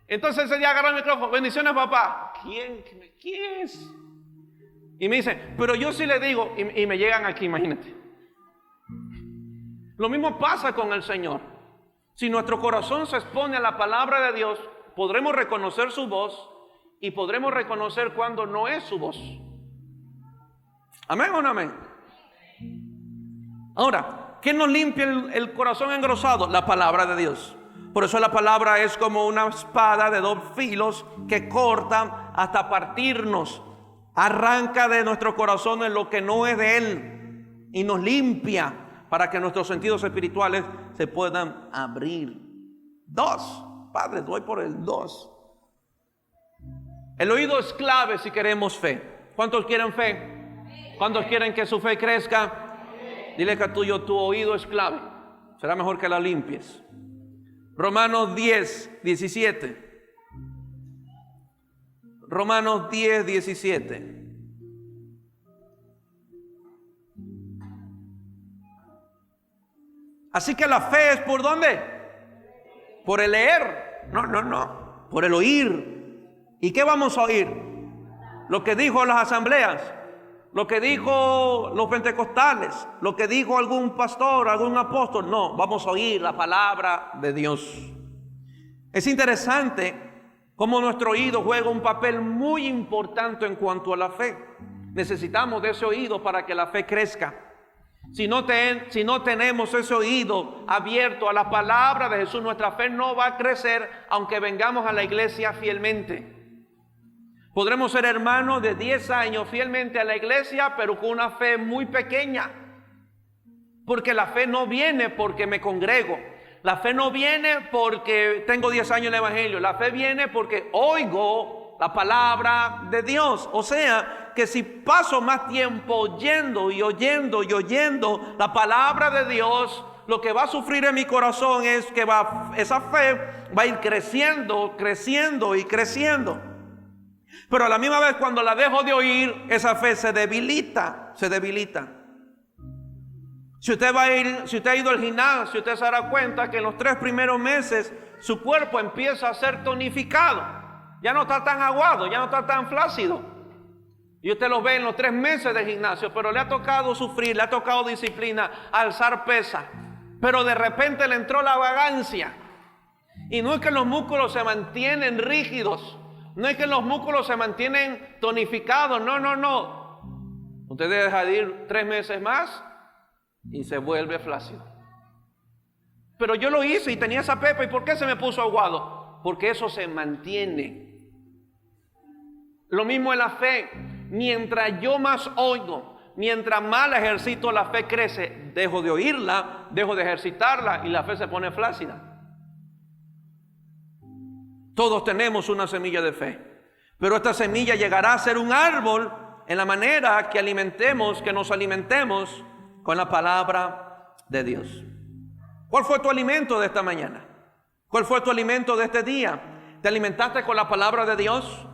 Entonces ese día agarra el micrófono, bendiciones papá. ¿Quién es? Y me dice, pero yo sí le digo, y me llegan aquí, imagínate. Lo mismo pasa con el Señor. Si nuestro corazón se expone a la palabra de Dios, podremos reconocer su voz y podremos reconocer cuando no es su voz. ¿Amén o no amén? Ahora, ¿qué nos limpia el corazón engrosado? La palabra de Dios. Por eso la palabra es como una espada de 2 filos que corta hasta partirnos. Arranca de nuestro corazón en lo que no es de Él y nos limpia para que nuestros sentidos espirituales se puedan abrir. 2, Padre, doy por el 2. El oído es clave si queremos fe. ¿Cuántos quieren fe? ¿Cuántos quieren que su fe crezca? Dile que a tu oído es clave. Será mejor que la limpies. Romanos 10, 17. Romanos 10, 17. Así que la fe es ¿por dónde? Por el leer. No. Por el oír. ¿Y qué vamos a oír? Lo que dijo las asambleas, lo que dijo los pentecostales, lo que dijo algún pastor, algún apóstol. No, vamos a oír la palabra de Dios. Es interesante cómo nuestro oído juega un papel muy importante en cuanto a la fe. Necesitamos de ese oído para que la fe crezca. Si no tenemos ese oído abierto a la palabra de Jesús, nuestra fe no va a crecer aunque vengamos a la iglesia fielmente. Podremos ser hermanos de 10 años fielmente a la iglesia, pero con una fe muy pequeña. Porque la fe no viene porque me congrego. La fe no viene porque tengo 10 años en el evangelio. La fe viene porque oigo la palabra de Dios. O sea, que si paso más tiempo oyendo y oyendo y oyendo la palabra de Dios, lo que va a sufrir en mi corazón es que esa fe va a ir creciendo, creciendo y creciendo. Pero a la misma vez, cuando la dejo de oír, esa fe se debilita, se debilita. Si usted ha ido al gimnasio, usted se dará cuenta que en los 3 primeros meses su cuerpo empieza a ser tonificado. Ya no está tan aguado, ya no está tan flácido. Y usted lo ve en los 3 meses de gimnasio, pero le ha tocado sufrir, le ha tocado disciplina, alzar pesa. Pero de repente le entró la vagancia. Y no es que los músculos se mantienen rígidos, no es que los músculos se mantienen tonificados, no. Usted deja de ir 3 meses más y se vuelve flácido. Pero yo lo hice y tenía esa pepa. ¿Y por qué se me puso aguado? Porque eso se mantiene. Lo mismo en la fe. Mientras yo más oigo, mientras más ejercito, la fe crece. Dejo de oírla, dejo de ejercitarla y la fe se pone flácida. Todos tenemos una semilla de fe, pero esta semilla llegará a ser un árbol en la manera que nos alimentemos con la palabra de Dios. ¿Cuál fue tu alimento de esta mañana? ¿Cuál fue tu alimento de este día? ¿Te alimentaste con la palabra de Dios?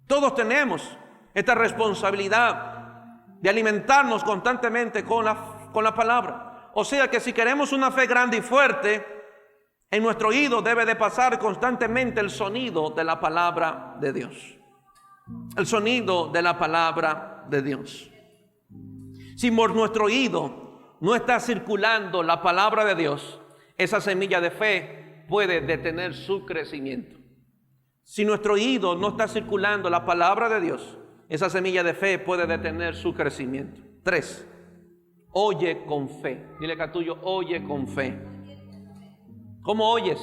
Todos tenemos esta responsabilidad de alimentarnos constantemente con la palabra. O sea que si queremos una fe grande y fuerte, en nuestro oído debe de pasar constantemente el sonido de la palabra de Dios. El sonido de la palabra de Dios. Si por nuestro oído no está circulando la palabra de Dios, esa semilla de fe puede detener su crecimiento. Si nuestro oído no está circulando la palabra de Dios, esa semilla de fe puede detener su crecimiento. 3. Oye con fe. Dile que a tuyo, oye con fe. ¿Cómo oyes?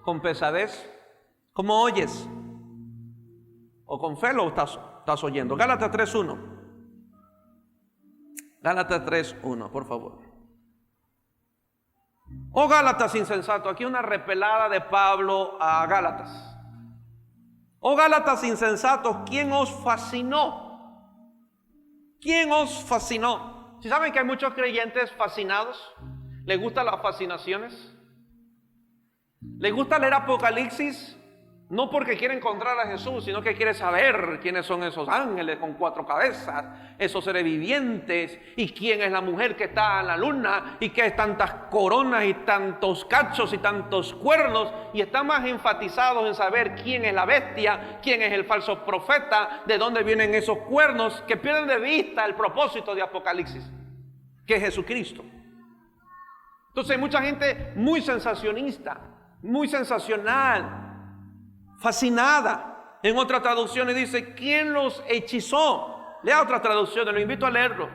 ¿Con pesadez? ¿Cómo oyes? ¿O con fe lo estás oyendo? Gálatas 3:1. Gálatas 3:1, por favor. Oh Gálatas insensato. Aquí una repelada de Pablo a Gálatas. Oh Gálatas insensatos, ¿quién os fascinó? ¿Quién os fascinó? ¿Sí saben que hay muchos creyentes fascinados? ¿Les gustan las fascinaciones? ¿Les gusta leer Apocalipsis? No porque quiere encontrar a Jesús, sino que quiere saber quiénes son esos ángeles con 4 cabezas, esos seres vivientes, y quién es la mujer que está en la luna, y qué es tantas coronas y tantos cachos y tantos cuernos, y están más enfatizados en saber quién es la bestia, quién es el falso profeta, de dónde vienen esos cuernos, que pierden de vista el propósito de Apocalipsis, que es Jesucristo. Entonces hay mucha gente muy sensacionista, muy sensacional, fascinada. En otra traducción dice, ¿quién los hechizó? Lea otra traducción, lo invito a leerlo.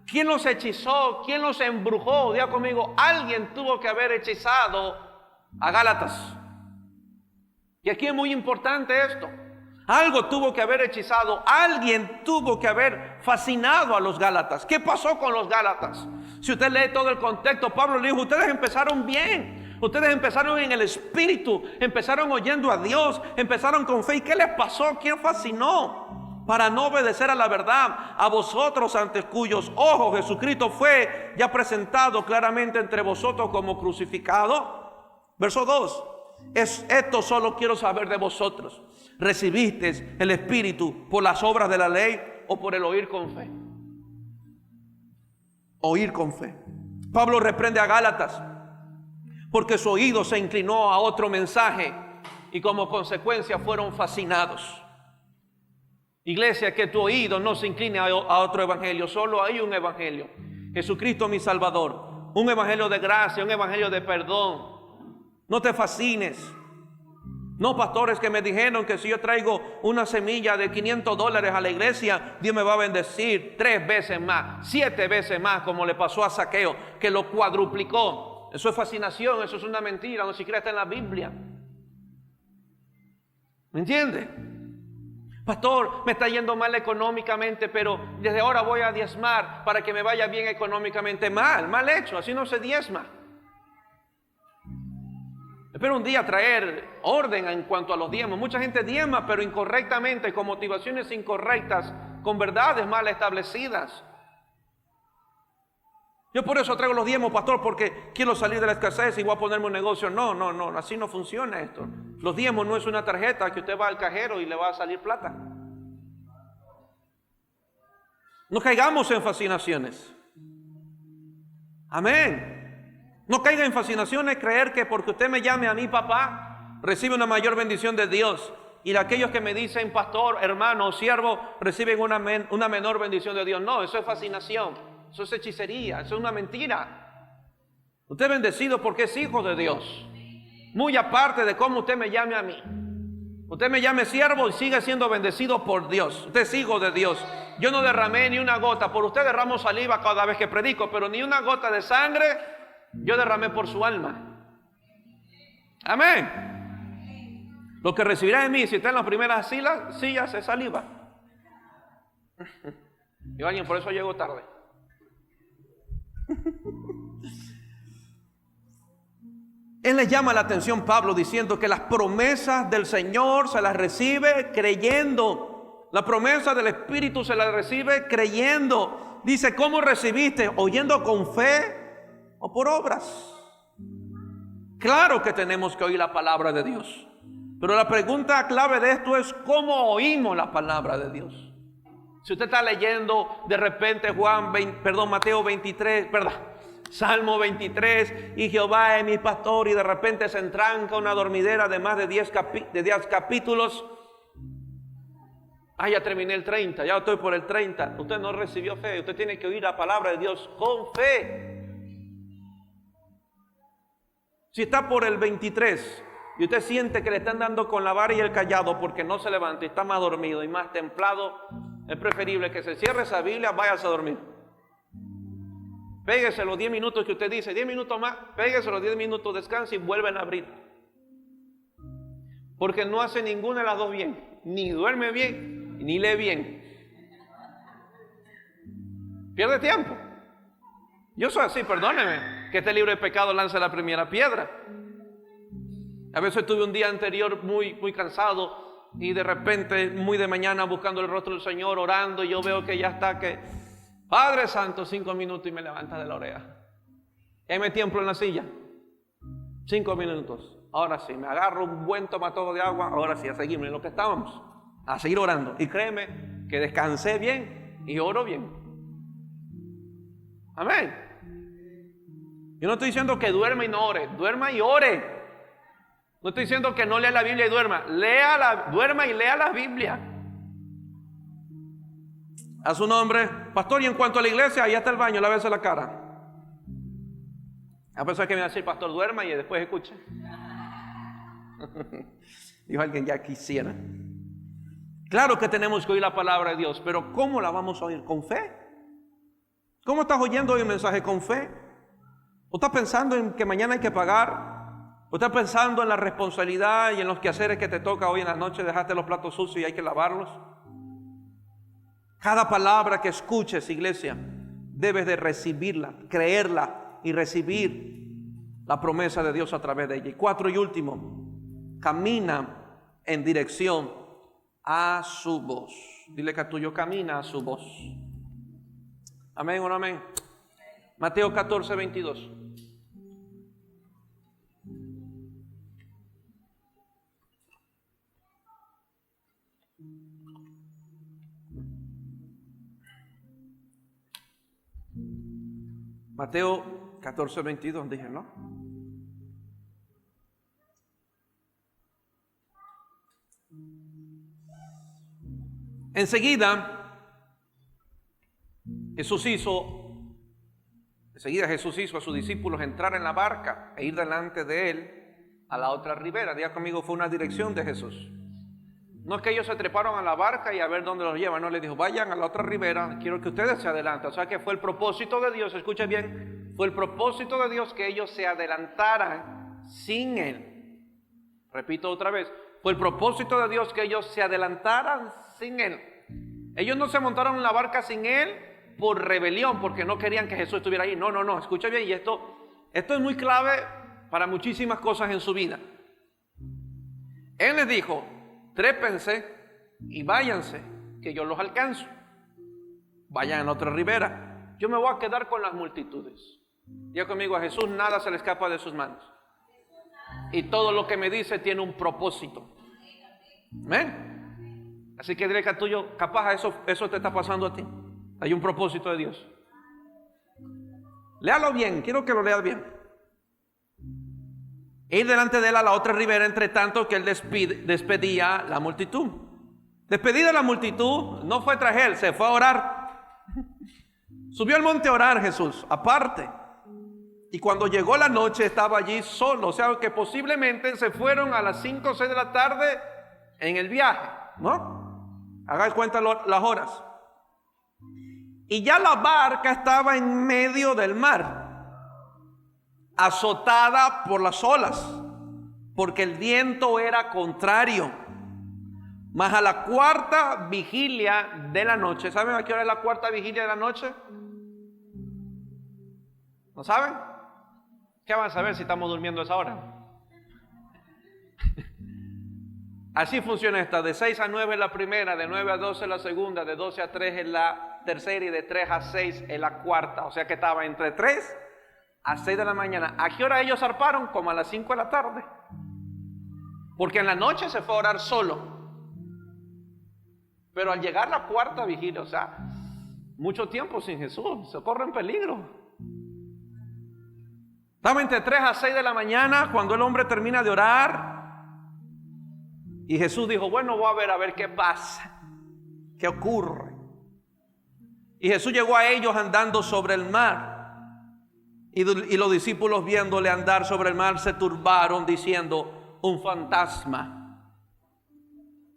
¿Quién los hechizó? ¿Quién los embrujó? Diga conmigo, alguien tuvo que haber hechizado a Gálatas. Y aquí es muy importante esto. Algo tuvo que haber hechizado, alguien tuvo que haber fascinado a los Gálatas. ¿Qué pasó con los Gálatas? Si usted lee todo el contexto, Pablo le dijo, ustedes empezaron bien. Ustedes empezaron en el Espíritu, empezaron oyendo a Dios, empezaron con fe. ¿Y qué les pasó? ¿Quién fascinó? Para no obedecer a la verdad, a vosotros ante cuyos ojos Jesucristo fue ya presentado claramente entre vosotros como crucificado. Verso 2. Esto solo quiero saber de vosotros. ¿Recibisteis el Espíritu por las obras de la ley o por el oír con fe? Oír con fe. Pablo reprende a Gálatas porque su oído se inclinó a otro mensaje y como consecuencia fueron fascinados. Iglesia, que tu oído no se incline a otro evangelio, solo hay un evangelio, Jesucristo mi Salvador, un evangelio de gracia, un evangelio de perdón. No te fascines. No, pastores que me dijeron que si yo traigo una semilla de $500 a la iglesia, Dios me va a bendecir 3 veces más, 7 veces más, como le pasó a Zaqueo, que lo cuadruplicó. Eso es fascinación, eso es una mentira, no siquiera está en la Biblia. ¿Me entiende? Pastor, me está yendo mal económicamente, pero desde ahora voy a diezmar para que me vaya bien económicamente. Mal hecho, así no se diezma. Espero un día traer orden en cuanto a los diezmos. Mucha gente diezma, pero incorrectamente, con motivaciones incorrectas, con verdades mal establecidas. Yo por eso traigo los diezmos, pastor, porque quiero salir de la escasez y voy a ponerme un negocio. No, así no funciona esto. Los diezmos no es una tarjeta que usted va al cajero y le va a salir plata. No caigamos en fascinaciones. Amén. No caiga en fascinaciones creer que porque usted me llame a mi papá, recibe una mayor bendición de Dios. Y aquellos que me dicen pastor, hermano, siervo, reciben una menor bendición de Dios. No, eso es fascinación. Eso es hechicería, eso es una mentira. Usted es bendecido porque es hijo de Dios. Muy aparte de cómo usted me llame a mí. Usted me llame siervo y sigue siendo bendecido por Dios. Usted es hijo de Dios. Yo no derramé ni una gota. Por usted derramo saliva cada vez que predico, pero ni una gota de sangre yo derramé por su alma. Amén. Lo que recibirá de mí, si está en las primeras sillas, es saliva. Y alguien, por eso llego tarde. Él le llama la atención, Pablo, diciendo que las promesas del Señor se las recibe creyendo. La promesa del Espíritu se las recibe creyendo. Dice, ¿cómo recibiste? ¿Oyendo con fe o por obras? Claro que tenemos que oír la palabra de Dios. Pero la pregunta clave de esto es, ¿cómo oímos la palabra de Dios? Si usted está leyendo de repente Mateo 23, Salmo 23, y Jehová es mi pastor, y de repente se entranca una dormidera de más de 10 capítulos. Ya terminé el 30, ya estoy por el 30. Usted no recibió fe, usted tiene que oír la palabra de Dios con fe. Si está por el 23 y usted siente que le están dando con la vara y el cayado porque no se levanta y está más dormido y más templado, es preferible que se cierre esa Biblia, váyase a dormir. Péguese los 10 minutos que usted dice, 10 minutos más, péguese los 10 minutos, descanse y vuelven a abrir. Porque no hace ninguna de las dos bien, ni duerme bien, ni lee bien. Pierde tiempo. Yo soy así, perdóneme, que este libro de pecado lance la primera piedra. A veces tuve un día anterior muy cansado y de repente, muy de mañana, buscando el rostro del Señor, orando, y yo veo que ya está, que Padre Santo, 5 minutos y me levanta de la oreja. Y me tiemblo en la silla. 5 minutos. Ahora sí, me agarro un buen tomatodo de agua. Ahora sí, a seguirme en lo que estábamos. A seguir orando. Y créeme que descansé bien y oro bien. Amén. Yo no estoy diciendo que duerma y no ore. Duerma y ore. No estoy diciendo que no lea la Biblia y duerma. Duerma y lea la Biblia. A su nombre. Pastor, y en cuanto a la iglesia, allá está el baño, lávese la cara. A pesar que me va a decir, pastor, duerma y después escuche. Dijo alguien, ya quisiera. Claro que tenemos que oír la palabra de Dios, pero ¿cómo la vamos a oír? ¿Con fe? ¿Cómo estás oyendo hoy el mensaje? ¿Con fe? ¿O estás pensando en que mañana hay que pagar? ¿O estás pensando en la responsabilidad y en los quehaceres que te toca hoy en la noche? Dejaste los platos sucios y hay que lavarlos. Cada palabra que escuches, iglesia, debes de recibirla, creerla y recibir la promesa de Dios a través de ella. Y 4 y último, camina en dirección a su voz. Dile que a tuyo, camina a su voz. Amén o no amén. Mateo 14, 22. Mateo 14, 22, dije, ¿no? Enseguida Jesús hizo a sus discípulos entrar en la barca e ir delante de él a la otra ribera. Diga conmigo, fue una dirección de Jesús. No es que ellos se treparon a la barca y a ver dónde los llevan. No, les dijo, vayan a la otra ribera, quiero que ustedes se adelanten. O sea que fue el propósito de Dios, escuche bien, fue el propósito de Dios que ellos se adelantaran sin él. Repito otra vez, fue el propósito de Dios que ellos se adelantaran sin él. Ellos no se montaron en la barca sin él por rebelión, porque no querían que Jesús estuviera ahí. No, escucha bien, y esto es muy clave para muchísimas cosas en su vida. Él les dijo, trépense y váyanse, que yo los alcanzo. Vayan a la otra ribera. Yo me voy a quedar con las multitudes. Diga conmigo, a Jesús nada se le escapa de sus manos. Y todo lo que me dice tiene un propósito. ¿Amén? Así que dile que a tuyo, capaz eso te está pasando a ti. Hay un propósito de Dios. Léalo bien, quiero que lo leas bien. E ir delante de él a la otra ribera, entre tanto que él despedía la multitud. Despedida la multitud, no fue tras él, se fue a orar. Subió al monte a orar Jesús, aparte. Y cuando llegó la noche estaba allí solo. O sea que posiblemente se fueron a las 5 o 6 de la tarde en el viaje, ¿no? Hagan cuenta las horas. Y ya la barca estaba en medio del mar, azotada por las olas. porque el viento era contrario. Mas a la cuarta vigilia de la noche, ¿saben a qué hora es la cuarta vigilia de la noche? ¿No saben? ¿Qué van a saber si estamos durmiendo a esa hora? Así funciona esta: de 6 a 9 es la primera, de 9 a 12 es la segunda, de 12 a 3 es la tercera y de 3 a 6 es la cuarta. O sea que estaba entre 3 a 6 de la mañana. ¿A qué hora ellos zarparon? Como a las 5 de la tarde. Porque en la noche se fue a orar solo. Pero al llegar la cuarta vigilia, o sea, mucho tiempo sin Jesús, se corre en peligro. Estaba entre 3 a 6 de la mañana cuando el hombre termina de orar. Y Jesús dijo: bueno, voy a ver qué pasa, qué ocurre. Y Jesús llegó a ellos andando sobre el mar. Y los discípulos, viéndole andar sobre el mar, se turbaron diciendo: un fantasma.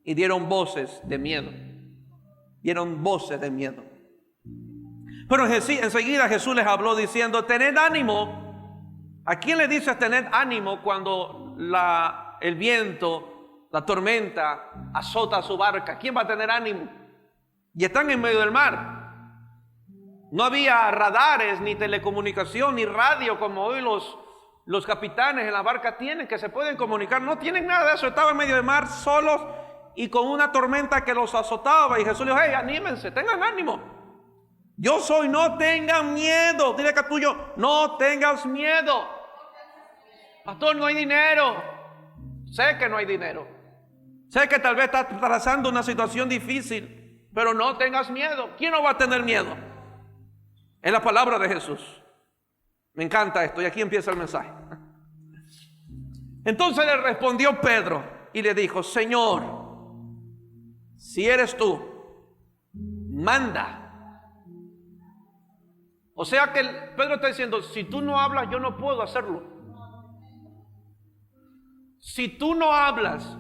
Y dieron voces de miedo. Dieron voces de miedo. Pero enseguida Jesús les habló diciendo: tened ánimo. ¿A quién le dices tened ánimo cuando el viento, la tormenta azota su barca? ¿Quién va a tener ánimo? Y están en medio del mar. No había radares, ni telecomunicación, ni radio como hoy los capitanes en la barca tienen, que se pueden comunicar. No tienen nada de eso. Estaban en medio del mar solos y con una tormenta que los azotaba. Y Jesús les dijo: hey, anímense, tengan ánimo. Yo soy, no tengan miedo. Dile que a tuyo: no tengas miedo. Pastor, no hay dinero. Sé que no hay dinero. Sé que tal vez estás pasando una situación difícil, pero no tengas miedo. ¿Quién no va a tener miedo? Es la palabra de Jesús. Me encanta esto, y aquí empieza el mensaje. Entonces le respondió Pedro y le dijo: Señor, si eres tú, manda. O sea que Pedro está diciendo: si tú no hablas, yo no puedo hacerlo. Si tú no hablas,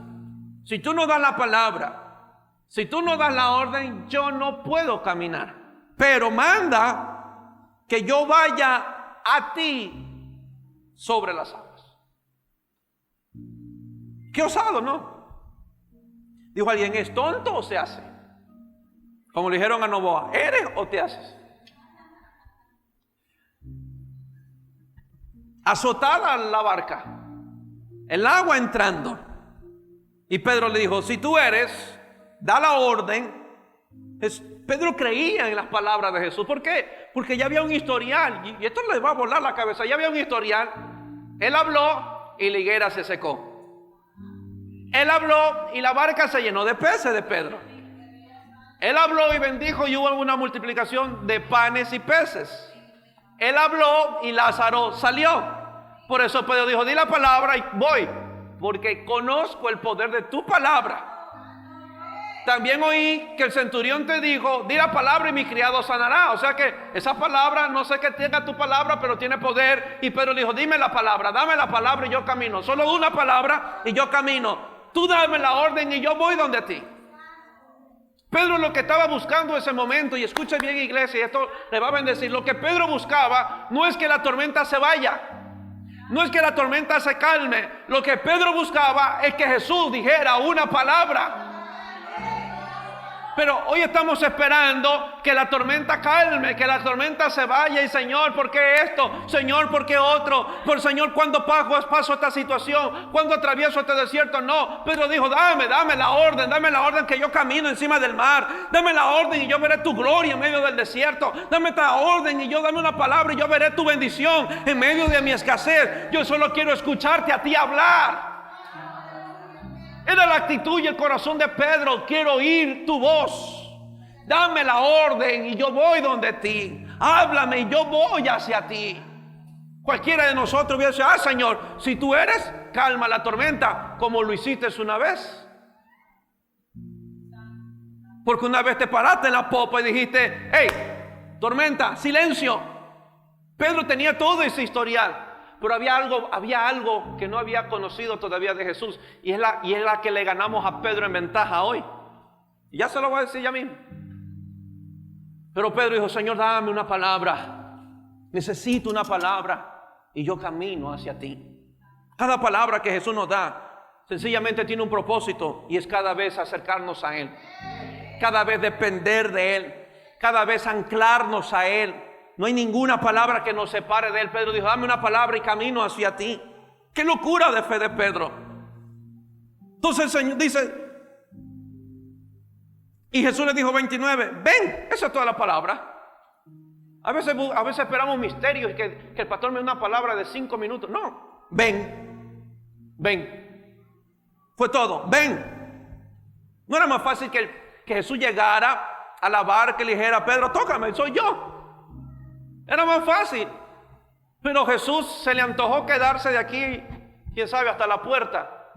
si tú no das la palabra, si tú no das la orden, yo no puedo caminar. Pero manda que yo vaya a ti sobre las aguas. Qué osado, ¿no? Dijo alguien: ¿es tonto o se hace? Como le dijeron a Novoa: ¿eres o te haces? Azotada la barca, el agua entrando. Y Pedro le dijo: si tú eres, da la orden. Pedro creía en las palabras de Jesús. ¿Por qué? Porque ya había un historial. Y esto le va a volar la cabeza. Ya había un historial. Él habló y la higuera se secó. Él habló y la barca se llenó de peces de Pedro. Él habló y bendijo y hubo una multiplicación de panes y peces. Él habló y Lázaro salió. Por eso Pedro dijo: di la palabra y voy, porque conozco el poder de tu palabra. También oí que el centurión te dijo: di la palabra y mi criado sanará. O sea que esa palabra, no sé qué tenga tu palabra, pero tiene poder. Y Pedro dijo: dime la palabra, dame la palabra y yo camino. Solo una palabra y yo camino. Tú dame la orden y yo voy donde ti. Pedro lo que estaba buscando en ese momento, y escuche bien, iglesia, y esto le va a bendecir. Lo que Pedro buscaba no es que la tormenta se vaya, no es que la tormenta se calme. Lo que Pedro buscaba es que Jesús dijera una palabra. Pero hoy estamos esperando que la tormenta calme, que la tormenta se vaya. Y Señor, ¿por qué esto? Señor, ¿por qué otro? Por Señor, ¿cuándo paso esta situación? ¿Cuándo atravieso este desierto? No, Pedro dijo: dame la orden que yo camino encima del mar. Dame la orden y yo veré tu gloria en medio del desierto. Dame esta orden y yo dame una palabra y yo veré tu bendición en medio de mi escasez. Yo solo quiero escucharte a ti hablar. Era la actitud y el corazón de Pedro: quiero oír tu voz. Dame la orden y yo voy donde ti. Háblame y yo voy hacia ti. Cualquiera de nosotros hubiera dicho: Señor, si tú eres, calma la tormenta, como lo hiciste una vez. Porque una vez te paraste en la popa y dijiste: hey, tormenta, silencio. Pedro tenía todo ese historial. Pero había algo que no había conocido todavía de Jesús, y es la que le ganamos a Pedro en ventaja hoy. Y ya se lo voy a decir ya mismo. Pero Pedro dijo: Señor, dame una palabra. Necesito una palabra y yo camino hacia ti. Cada palabra que Jesús nos da sencillamente tiene un propósito, y es cada vez acercarnos a Él, cada vez depender de Él, cada vez anclarnos a Él. No hay ninguna palabra que nos separe de Él. Pedro dijo: dame una palabra y camino hacia ti. ¡Qué locura de fe de Pedro! Entonces el Señor dice, y Jesús le dijo 29, ven. Esa es toda la palabra. A veces esperamos misterios, que el pastor me dé una palabra de 5 minutos. No, ven. Fue todo, ven. No era más fácil que Jesús llegara a la barca y le dijera: Pedro, tócame, soy yo. Era más fácil. Pero Jesús se le antojó quedarse de aquí, quién sabe, hasta la puerta.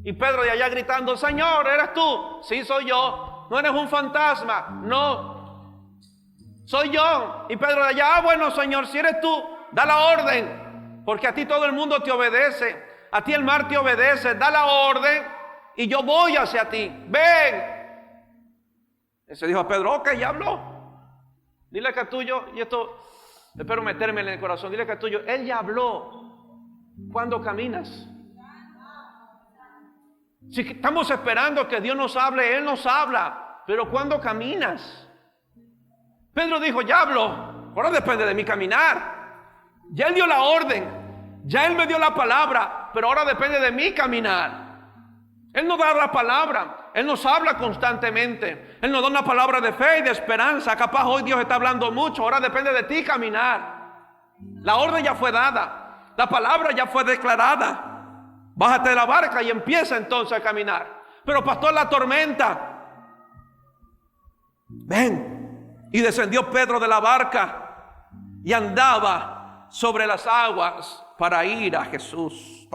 Y Pedro de allá gritando: Señor, ¿eres tú? Sí, soy yo. No eres un fantasma. No, soy yo. Y Pedro de allá: bueno, Señor, si eres tú, da la orden, porque a ti todo el mundo te obedece, a ti el mar te obedece. Da la orden y yo voy hacia ti. Ven. Y se dijo a Pedro: ok, ya habló. Dile que es tuyo, y esto espero meterme en el corazón. Dile que es tuyo. Él ya habló. ¿Cuándo caminas? Si estamos esperando que Dios nos hable, Él nos habla. Pero ¿cuándo caminas? Pedro dijo: ya habló, ahora depende de mi caminar. Ya Él dio la orden, ya Él me dio la palabra, pero ahora depende de mi caminar. Él nos da la palabra, Él nos habla constantemente, Él nos da una palabra de fe y de esperanza. Capaz hoy Dios está hablando mucho, ahora depende de ti caminar. La orden ya fue dada, la palabra ya fue declarada. Bájate de la barca y empieza entonces a caminar. Pero pastor, la tormenta. Ven. Y descendió Pedro de la barca y andaba sobre las aguas para ir a Jesús,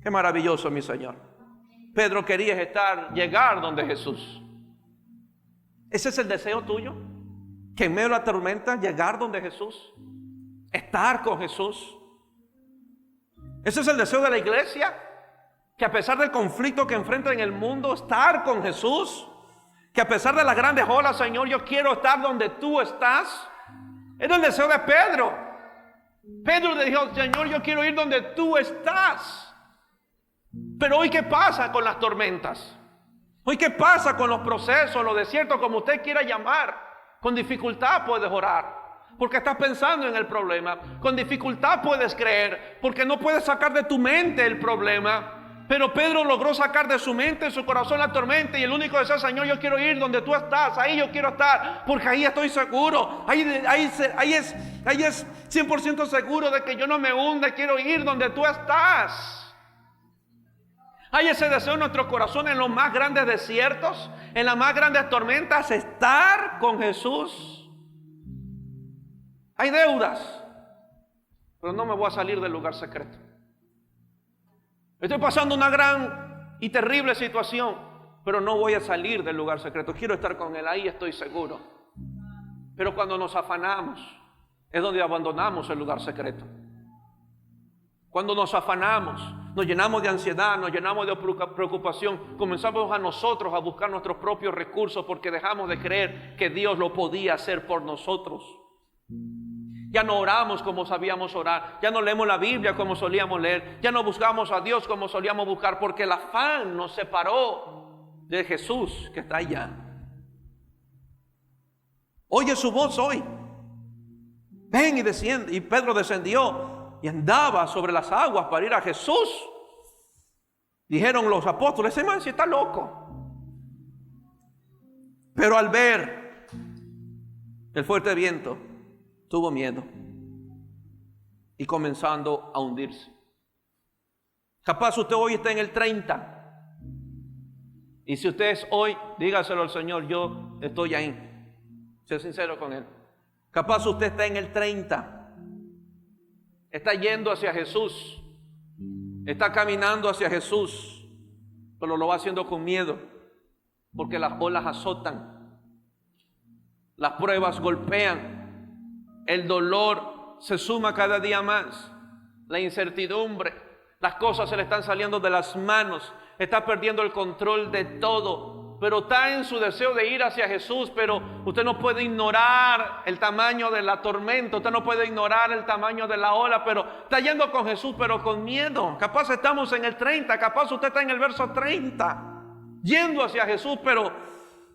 Qué maravilloso, mi Señor. Pedro quería llegar donde Jesús. ¿Ese es el deseo tuyo? Que en medio de la tormenta llegar donde Jesús, estar con Jesús. Ese es el deseo de la iglesia, que a pesar del conflicto que enfrenta en el mundo, estar con Jesús. Que a pesar de las grandes olas, Señor, yo quiero estar donde tú estás. Era el deseo de Pedro. Pedro le dijo: Señor, yo quiero ir donde tú estás. Pero hoy, ¿qué pasa con las tormentas? Hoy, ¿qué pasa con los procesos, los desiertos, como usted quiera llamar? Con dificultad puedes orar, porque estás pensando en el problema. Con dificultad puedes creer, porque no puedes sacar de tu mente el problema. Pero Pedro logró sacar de su mente, de su corazón, la tormenta. Y el único deseo: Señor, yo quiero ir donde tú estás. Ahí yo quiero estar, porque ahí estoy seguro. Ahí es 100% seguro de que yo no me hunda. Quiero ir donde tú estás. Hay ese deseo en nuestro corazón, en los más grandes desiertos, en las más grandes tormentas, estar con Jesús. Hay deudas, pero no me voy a salir del lugar secreto. Estoy pasando una gran y terrible situación, pero no voy a salir del lugar secreto. Quiero estar con Él, ahí estoy seguro. Pero cuando nos afanamos, es donde abandonamos el lugar secreto. Cuando nos afanamos, nos llenamos de ansiedad, nos llenamos de preocupación, comenzamos a nosotros a buscar nuestros propios recursos, porque dejamos de creer que Dios lo podía hacer por nosotros. Ya no oramos como sabíamos orar, ya no leemos la Biblia como solíamos leer, ya no buscamos a Dios como solíamos buscar, porque el afán nos separó de Jesús que está allá. Oye su voz hoy. Ven y desciende. Y Pedro descendió y andaba sobre las aguas para ir a Jesús. Dijeron los apóstoles: ese man sí está loco. Pero al ver el fuerte viento, tuvo miedo y comenzando a hundirse. Capaz usted hoy está en el 30. Y si usted es hoy, dígaselo al Señor: yo estoy ahí. Sé sincero con Él. Capaz usted está en el 30. Está yendo hacia Jesús. Está caminando hacia Jesús. Pero lo va haciendo con miedo, porque las olas azotan. Las pruebas golpean. El dolor se suma cada día más. La incertidumbre. Las cosas se le están saliendo de las manos. Está perdiendo el control de todo. pero está en su deseo de ir hacia Jesús, pero usted no puede ignorar el tamaño de la tormenta, usted no puede ignorar el tamaño de la ola, pero está yendo con Jesús, pero con miedo. Capaz estamos en el 30, capaz usted está en el verso 30, yendo hacia Jesús, pero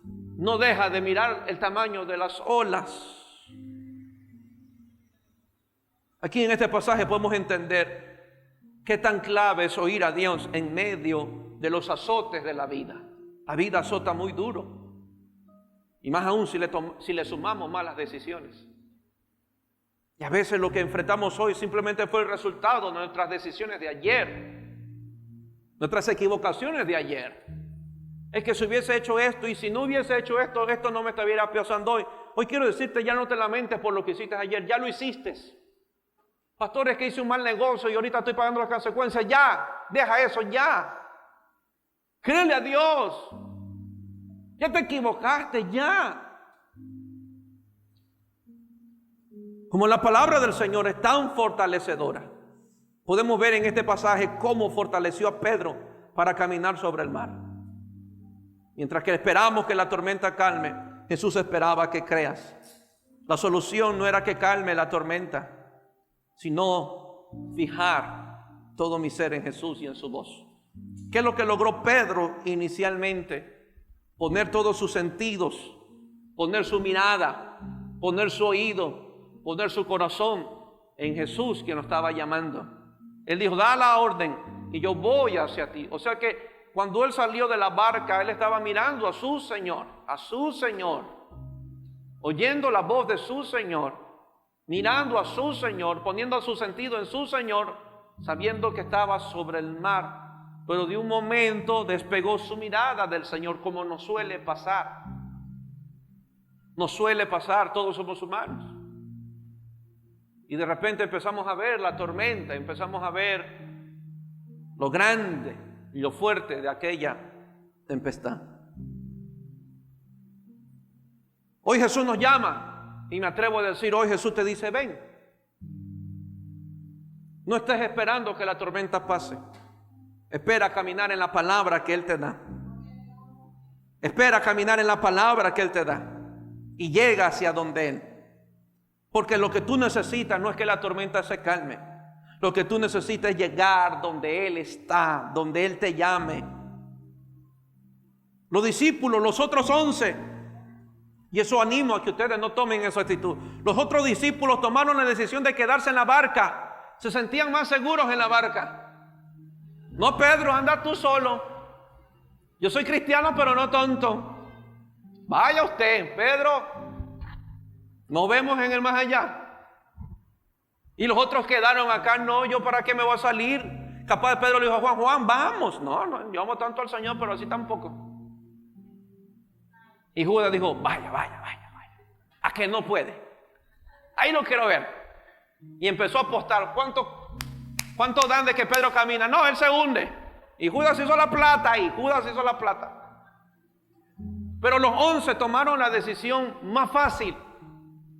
no deja de mirar el tamaño de las olas. Aquí en este pasaje podemos entender qué tan clave es oír a Dios en medio de los azotes de la vida. La vida azota muy duro, y más aún si le sumamos malas decisiones. Y a veces lo que enfrentamos hoy simplemente fue el resultado de nuestras decisiones de ayer, nuestras equivocaciones de ayer. Es que si hubiese hecho esto, y si no hubiese hecho esto, esto no me estuviera pasando hoy. Hoy quiero decirte, ya no te lamentes por lo que hiciste ayer, ya lo hiciste. Pastores, que hice un mal negocio y ahorita estoy pagando las consecuencias. Ya, deja eso, ya. Créele a Dios. Ya te equivocaste, ya. Como la palabra del Señor es tan fortalecedora, podemos ver en este pasaje cómo fortaleció a Pedro para caminar sobre el mar. Mientras que esperamos que la tormenta calme, Jesús esperaba que creas. La solución no era que calme la tormenta, sino fijar todo mi ser en Jesús y en su voz. ¿Qué es lo que logró Pedro inicialmente? Poner todos sus sentidos, poner su mirada, poner su oído, poner su corazón en Jesús, que nos estaba llamando. Él dijo, da la orden y yo voy hacia ti. O sea que cuando él salió de la barca, él estaba mirando a su Señor, oyendo la voz de su Señor, mirando a su Señor, poniendo su sentido en su Señor, sabiendo que estaba sobre el mar. Pero de un momento despegó su mirada del Señor, como nos suele pasar. Nos suele pasar, todos somos humanos. Y de repente empezamos a ver la tormenta, empezamos a ver lo grande y lo fuerte de aquella tempestad. Hoy Jesús nos llama. Y me atrevo a decir, hoy Jesús te dice, ven. No estés esperando que la tormenta pase. Espera caminar en la palabra que Él te da. Espera caminar en la palabra que Él te da. Y llega hacia donde Él. Porque lo que tú necesitas no es que la tormenta se calme. Lo que tú necesitas es llegar donde Él está, donde Él te llame. Los discípulos, los otros 11, y eso animo a que ustedes no tomen esa actitud. Los otros discípulos tomaron la decisión de quedarse en la barca. Se sentían más seguros en la barca. No, Pedro, anda tú solo. Yo soy cristiano, pero no tonto. Vaya usted, Pedro. Nos vemos en el más allá. Y los otros quedaron acá. No, yo para qué me voy a salir. Capaz Pedro le dijo a Juan, Juan, vamos. No, yo amo tanto al Señor, pero así tampoco. Y Judas dijo, vaya. ¿A que no puede? Ahí lo quiero ver. Y empezó a apostar. ¿Cuánto dan de que Pedro camina? No, él se hunde. Y Judas hizo la plata. Pero los 11 tomaron la decisión más fácil,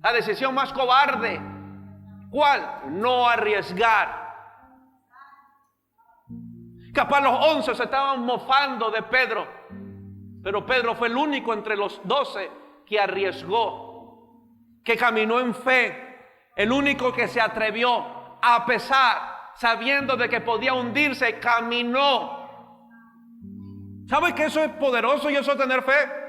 la decisión más cobarde. ¿Cuál? No arriesgar. Capaz los 11 se estaban mofando de Pedro, pero Pedro fue el único entre los 12 que arriesgó, que caminó en fe, el único que se atrevió a pesar, sabiendo de que podía hundirse, caminó. ¿Sabe que eso es poderoso y eso es tener fe?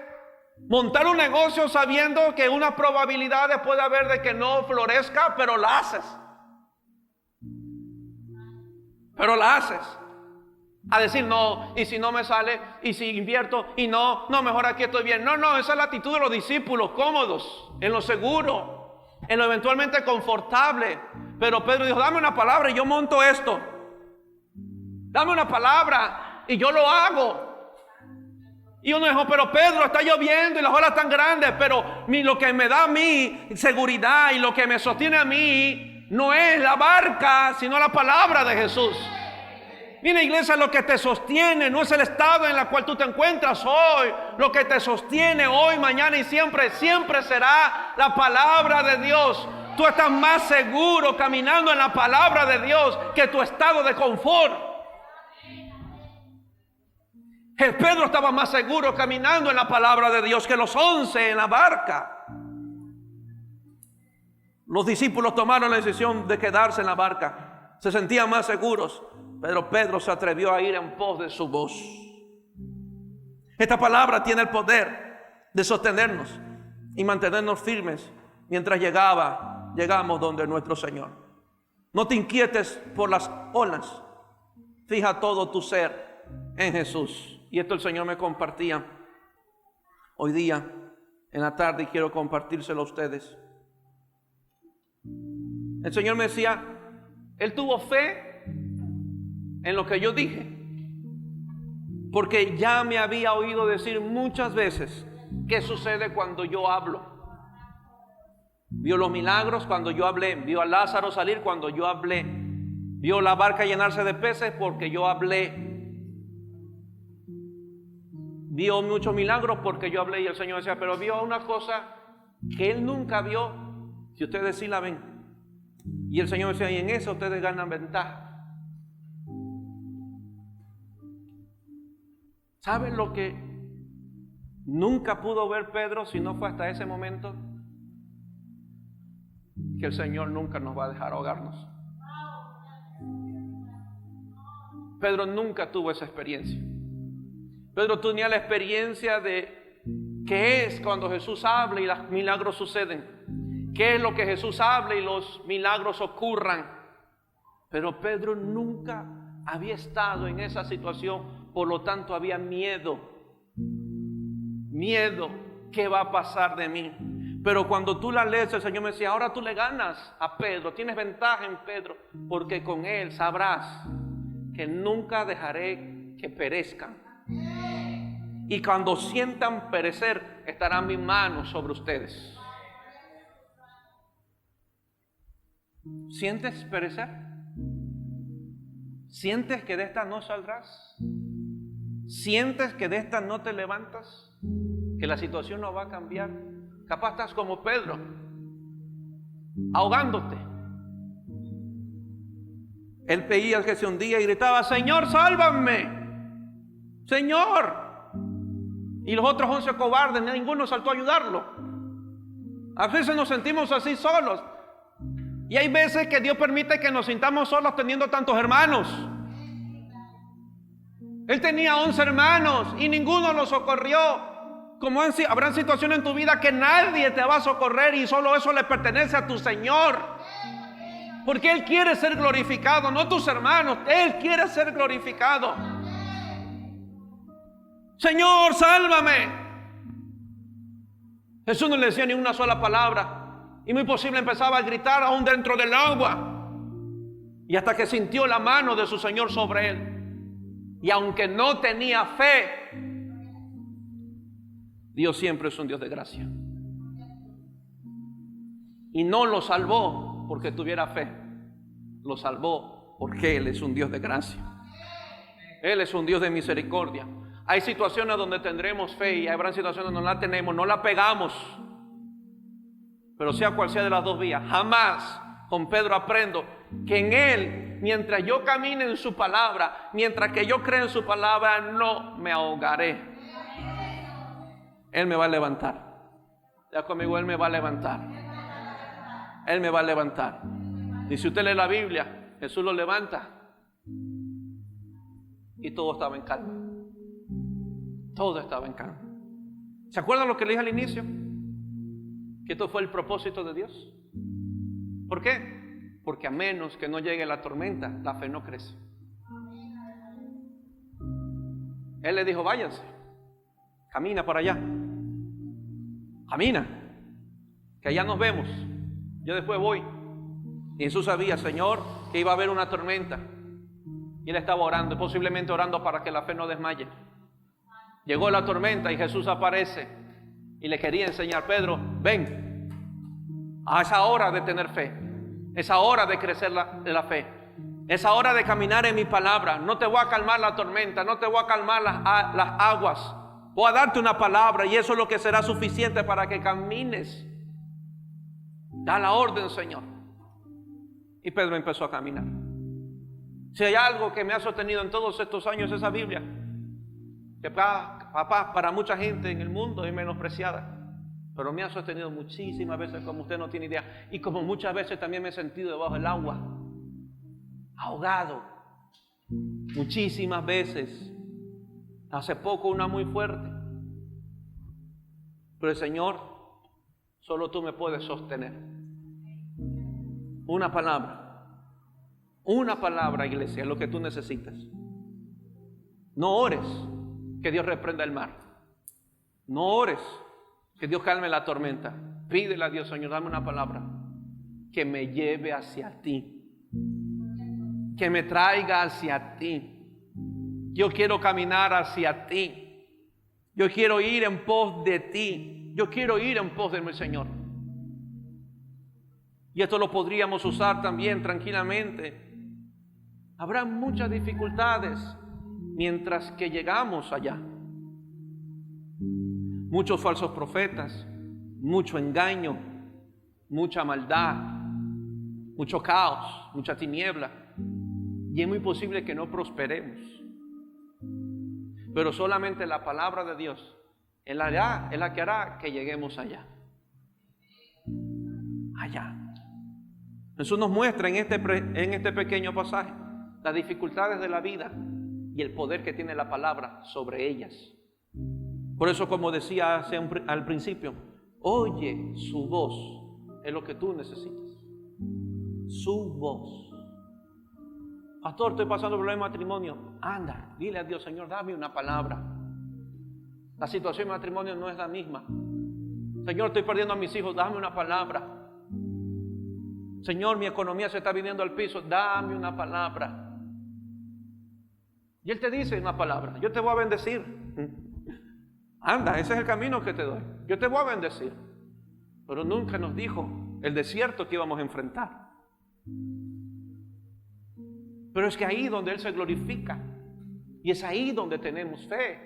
Montar un negocio sabiendo que una probabilidad puede haber de que no florezca, pero la haces. A decir, no, y si no me sale, y si invierto, y no, mejor aquí estoy bien. No, esa es la actitud de los discípulos, cómodos, en lo seguro, en lo eventualmente confortable. Pero Pedro dijo, dame una palabra y yo monto esto. Dame una palabra y yo lo hago. Y uno dijo, pero Pedro, está lloviendo y las olas están grandes, pero lo que me da a mí seguridad y lo que me sostiene a mí no es la barca, sino la palabra de Jesús. Mira, iglesia, lo que te sostiene no es el estado en el cual tú te encuentras hoy. Lo que te sostiene hoy, mañana y siempre será la palabra de Dios. Tú estás más seguro caminando en la palabra de Dios que tu estado de confort. Pedro estaba más seguro caminando en la palabra de Dios que los 11 en la barca. Los discípulos tomaron la decisión de quedarse en la barca. Se sentían más seguros, pero Pedro se atrevió a ir en pos de su voz. Esta palabra tiene el poder de sostenernos y mantenernos firmes mientras llegamos donde nuestro Señor. No te inquietes por las olas. Fija todo tu ser en Jesús. Y esto el Señor me compartía hoy día en la tarde y quiero compartírselo a ustedes. El Señor me decía, Él tuvo fe en lo que yo dije, porque ya me había oído decir muchas veces qué sucede cuando yo hablo. Vio los milagros cuando yo hablé, vio a Lázaro salir cuando yo hablé, vio la barca llenarse de peces porque yo hablé, vio muchos milagros porque yo hablé. Y el Señor decía, pero vio una cosa que Él nunca vio, si ustedes sí la ven. Y el Señor decía, y en eso ustedes ganan ventaja. ¿Saben lo que nunca pudo ver Pedro si no fue hasta ese momento? Que el Señor nunca nos va a dejar ahogarnos. Pedro nunca tuvo esa experiencia. Pedro tenía la experiencia de qué es cuando Jesús habla y los milagros suceden. Qué es lo que Jesús habla y los milagros ocurran. Pero Pedro nunca había estado en esa situación, por lo tanto había miedo. Miedo, ¿qué va a pasar de mí? Pero cuando tú la lees, el Señor me decía, ahora tú le ganas a Pedro, tienes ventaja en Pedro, porque con él sabrás que nunca dejaré que perezcan. Y cuando sientan perecer, estarán mis manos sobre ustedes. ¿Sientes perecer? ¿Sientes que de esta no saldrás? ¿Sientes que de esta no te levantas? ¿Que la situación no va a cambiar? Capaz estás como Pedro, ahogándote. Él veía que se hundía y gritaba, Señor, sálvame, Señor. Y los otros 11 cobardes, ninguno saltó a ayudarlo. A veces nos sentimos así solos. Y hay veces que Dios permite que nos sintamos solos teniendo tantos hermanos. Él tenía 11 hermanos y ninguno los socorrió. Como habrán situaciones en tu vida que nadie te va a socorrer y solo eso le pertenece a tu Señor. Porque Él quiere ser glorificado, no tus hermanos. Él quiere ser glorificado. Señor, sálvame. Jesús no le decía ni una sola palabra. Y muy posible empezaba a gritar aún dentro del agua. Y hasta que sintió la mano de su Señor sobre él. Y aunque no tenía fe, Dios siempre es un Dios de gracia. Y no lo salvó porque tuviera fe. Lo salvó porque Él es un Dios de gracia. Él es un Dios de misericordia. Hay situaciones donde tendremos fe y habrá situaciones donde no la tenemos, no la pegamos. Pero sea cual sea de las dos vías, jamás con Pedro aprendo que en Él, mientras yo camine en su palabra, mientras que yo creo en su palabra, no me ahogaré. Él me va a levantar. Ya conmigo, Él me va a levantar. Él me va a levantar. Y si usted lee la Biblia, Jesús lo levanta y todo estaba en calma. Todo estaba en calma. ¿Se acuerdan lo que le dije al inicio? Que esto fue el propósito de Dios. ¿Por qué? Porque a menos que no llegue la tormenta, la fe no crece. Él le dijo, váyanse, camina para allá, camina, que allá nos vemos, yo después voy. Y Jesús sabía, Señor, que iba a haber una tormenta. Y Él estaba orando, posiblemente orando para que la fe no desmaye. Llegó la tormenta y Jesús aparece y le quería enseñar, Pedro, ven, a esa hora de tener fe, esa hora de crecer la fe, esa hora de caminar en mi palabra. No te voy a calmar la tormenta, no te voy a calmar las aguas, voy a darte una palabra y eso es lo que será suficiente para que camines. Da la orden, Señor. Y Pedro empezó a caminar. Si hay algo que me ha sostenido en todos estos años, esa Biblia. que papá, para mucha gente en el mundo es menospreciada, pero me ha sostenido muchísimas veces como usted no tiene idea. Y como muchas veces también me he sentido debajo del agua, ahogado, muchísimas veces. Hace poco una muy fuerte. Pero el Señor, solo tú me puedes sostener. Una palabra, iglesia, es lo que tú necesitas. No ores que Dios reprenda el mar. No ores que Dios calme la tormenta. Pídele a Dios, Señor, dame una palabra que me lleve hacia ti, que me traiga hacia ti. Yo quiero caminar hacia ti. Yo quiero ir en pos de ti. Yo quiero ir en pos de mi Señor. Y esto lo podríamos usar también tranquilamente. Habrá muchas dificultades mientras que llegamos allá. Muchos falsos profetas, mucho engaño, mucha maldad, mucho caos, mucha tiniebla. Y es muy posible que no prosperemos. Pero solamente la palabra de Dios es la que hará que lleguemos allá. Allá. Jesús nos muestra en este pequeño pasaje las dificultades de la vida y el poder que tiene la palabra sobre ellas. Por eso, como decía al principio, oye su voz, es lo que tú necesitas. Su voz. Pastor, estoy pasando por el matrimonio. Anda, dile a Dios, Señor, dame una palabra. La situación de matrimonio no es la misma. Señor, estoy perdiendo a mis hijos, dame una palabra. Señor, mi economía se está viniendo al piso, dame una palabra. Y Él te dice una palabra, yo te voy a bendecir. Anda, ese es el camino que te doy. Yo te voy a bendecir. Pero nunca nos dijo el desierto que íbamos a enfrentar. Pero es que ahí donde Él se glorifica. Y es ahí donde tenemos fe.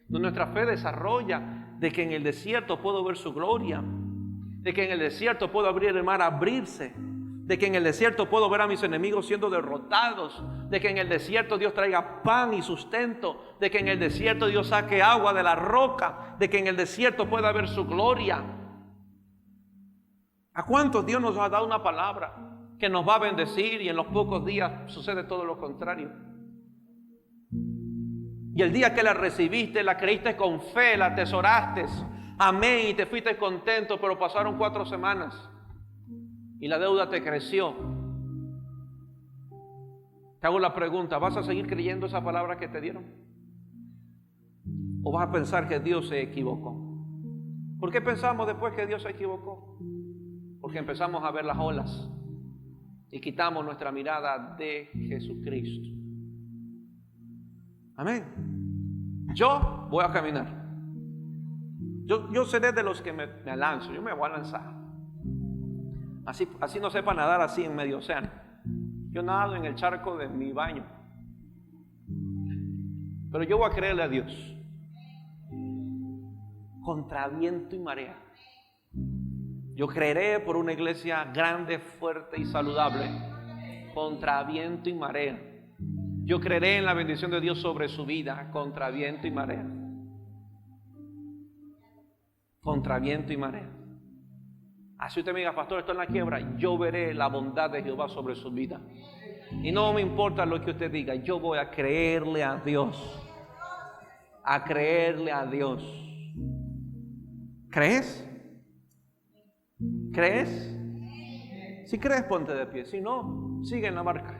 Donde nuestra fe desarrolla de que en el desierto puedo ver su gloria. De que en el desierto puedo abrir el mar, abrirse. De que en el desierto puedo ver a mis enemigos siendo derrotados. De que en el desierto Dios traiga pan y sustento. De que en el desierto Dios saque agua de la roca. De que en el desierto pueda ver su gloria. ¿A cuántos Dios nos ha dado una palabra que nos va a bendecir y en los pocos días sucede todo lo contrario? Y el día que la recibiste, la creíste con fe, la atesoraste, amén, y te fuiste contento, pero pasaron 4 semanas y la deuda te creció. Te hago la pregunta, ¿vas a seguir creyendo esa palabra que te dieron? ¿O vas a pensar que Dios se equivocó? ¿Por qué pensamos después que Dios se equivocó? Porque empezamos a ver las olas y quitamos nuestra mirada de Jesucristo. Amén. Yo voy a caminar. Yo seré de los que me lanzo. Yo me voy a lanzar. Así no sepa nadar así en medio océano. Yo nado en el charco de mi baño. Pero yo voy a creerle a Dios. Contra viento y marea. Yo creeré por una iglesia grande, fuerte y saludable. Contra viento y marea. Yo creeré en la bendición de Dios sobre su vida. Contra viento y marea. Contra viento y marea. Así usted me diga, pastor, estoy en la quiebra. Yo veré la bondad de Jehová sobre su vida. Y no me importa lo que usted diga. Yo voy a creerle a Dios. A creerle a Dios. ¿Crees? ¿Crees? Si crees, ponte de pie. Si no, sigue en la barca.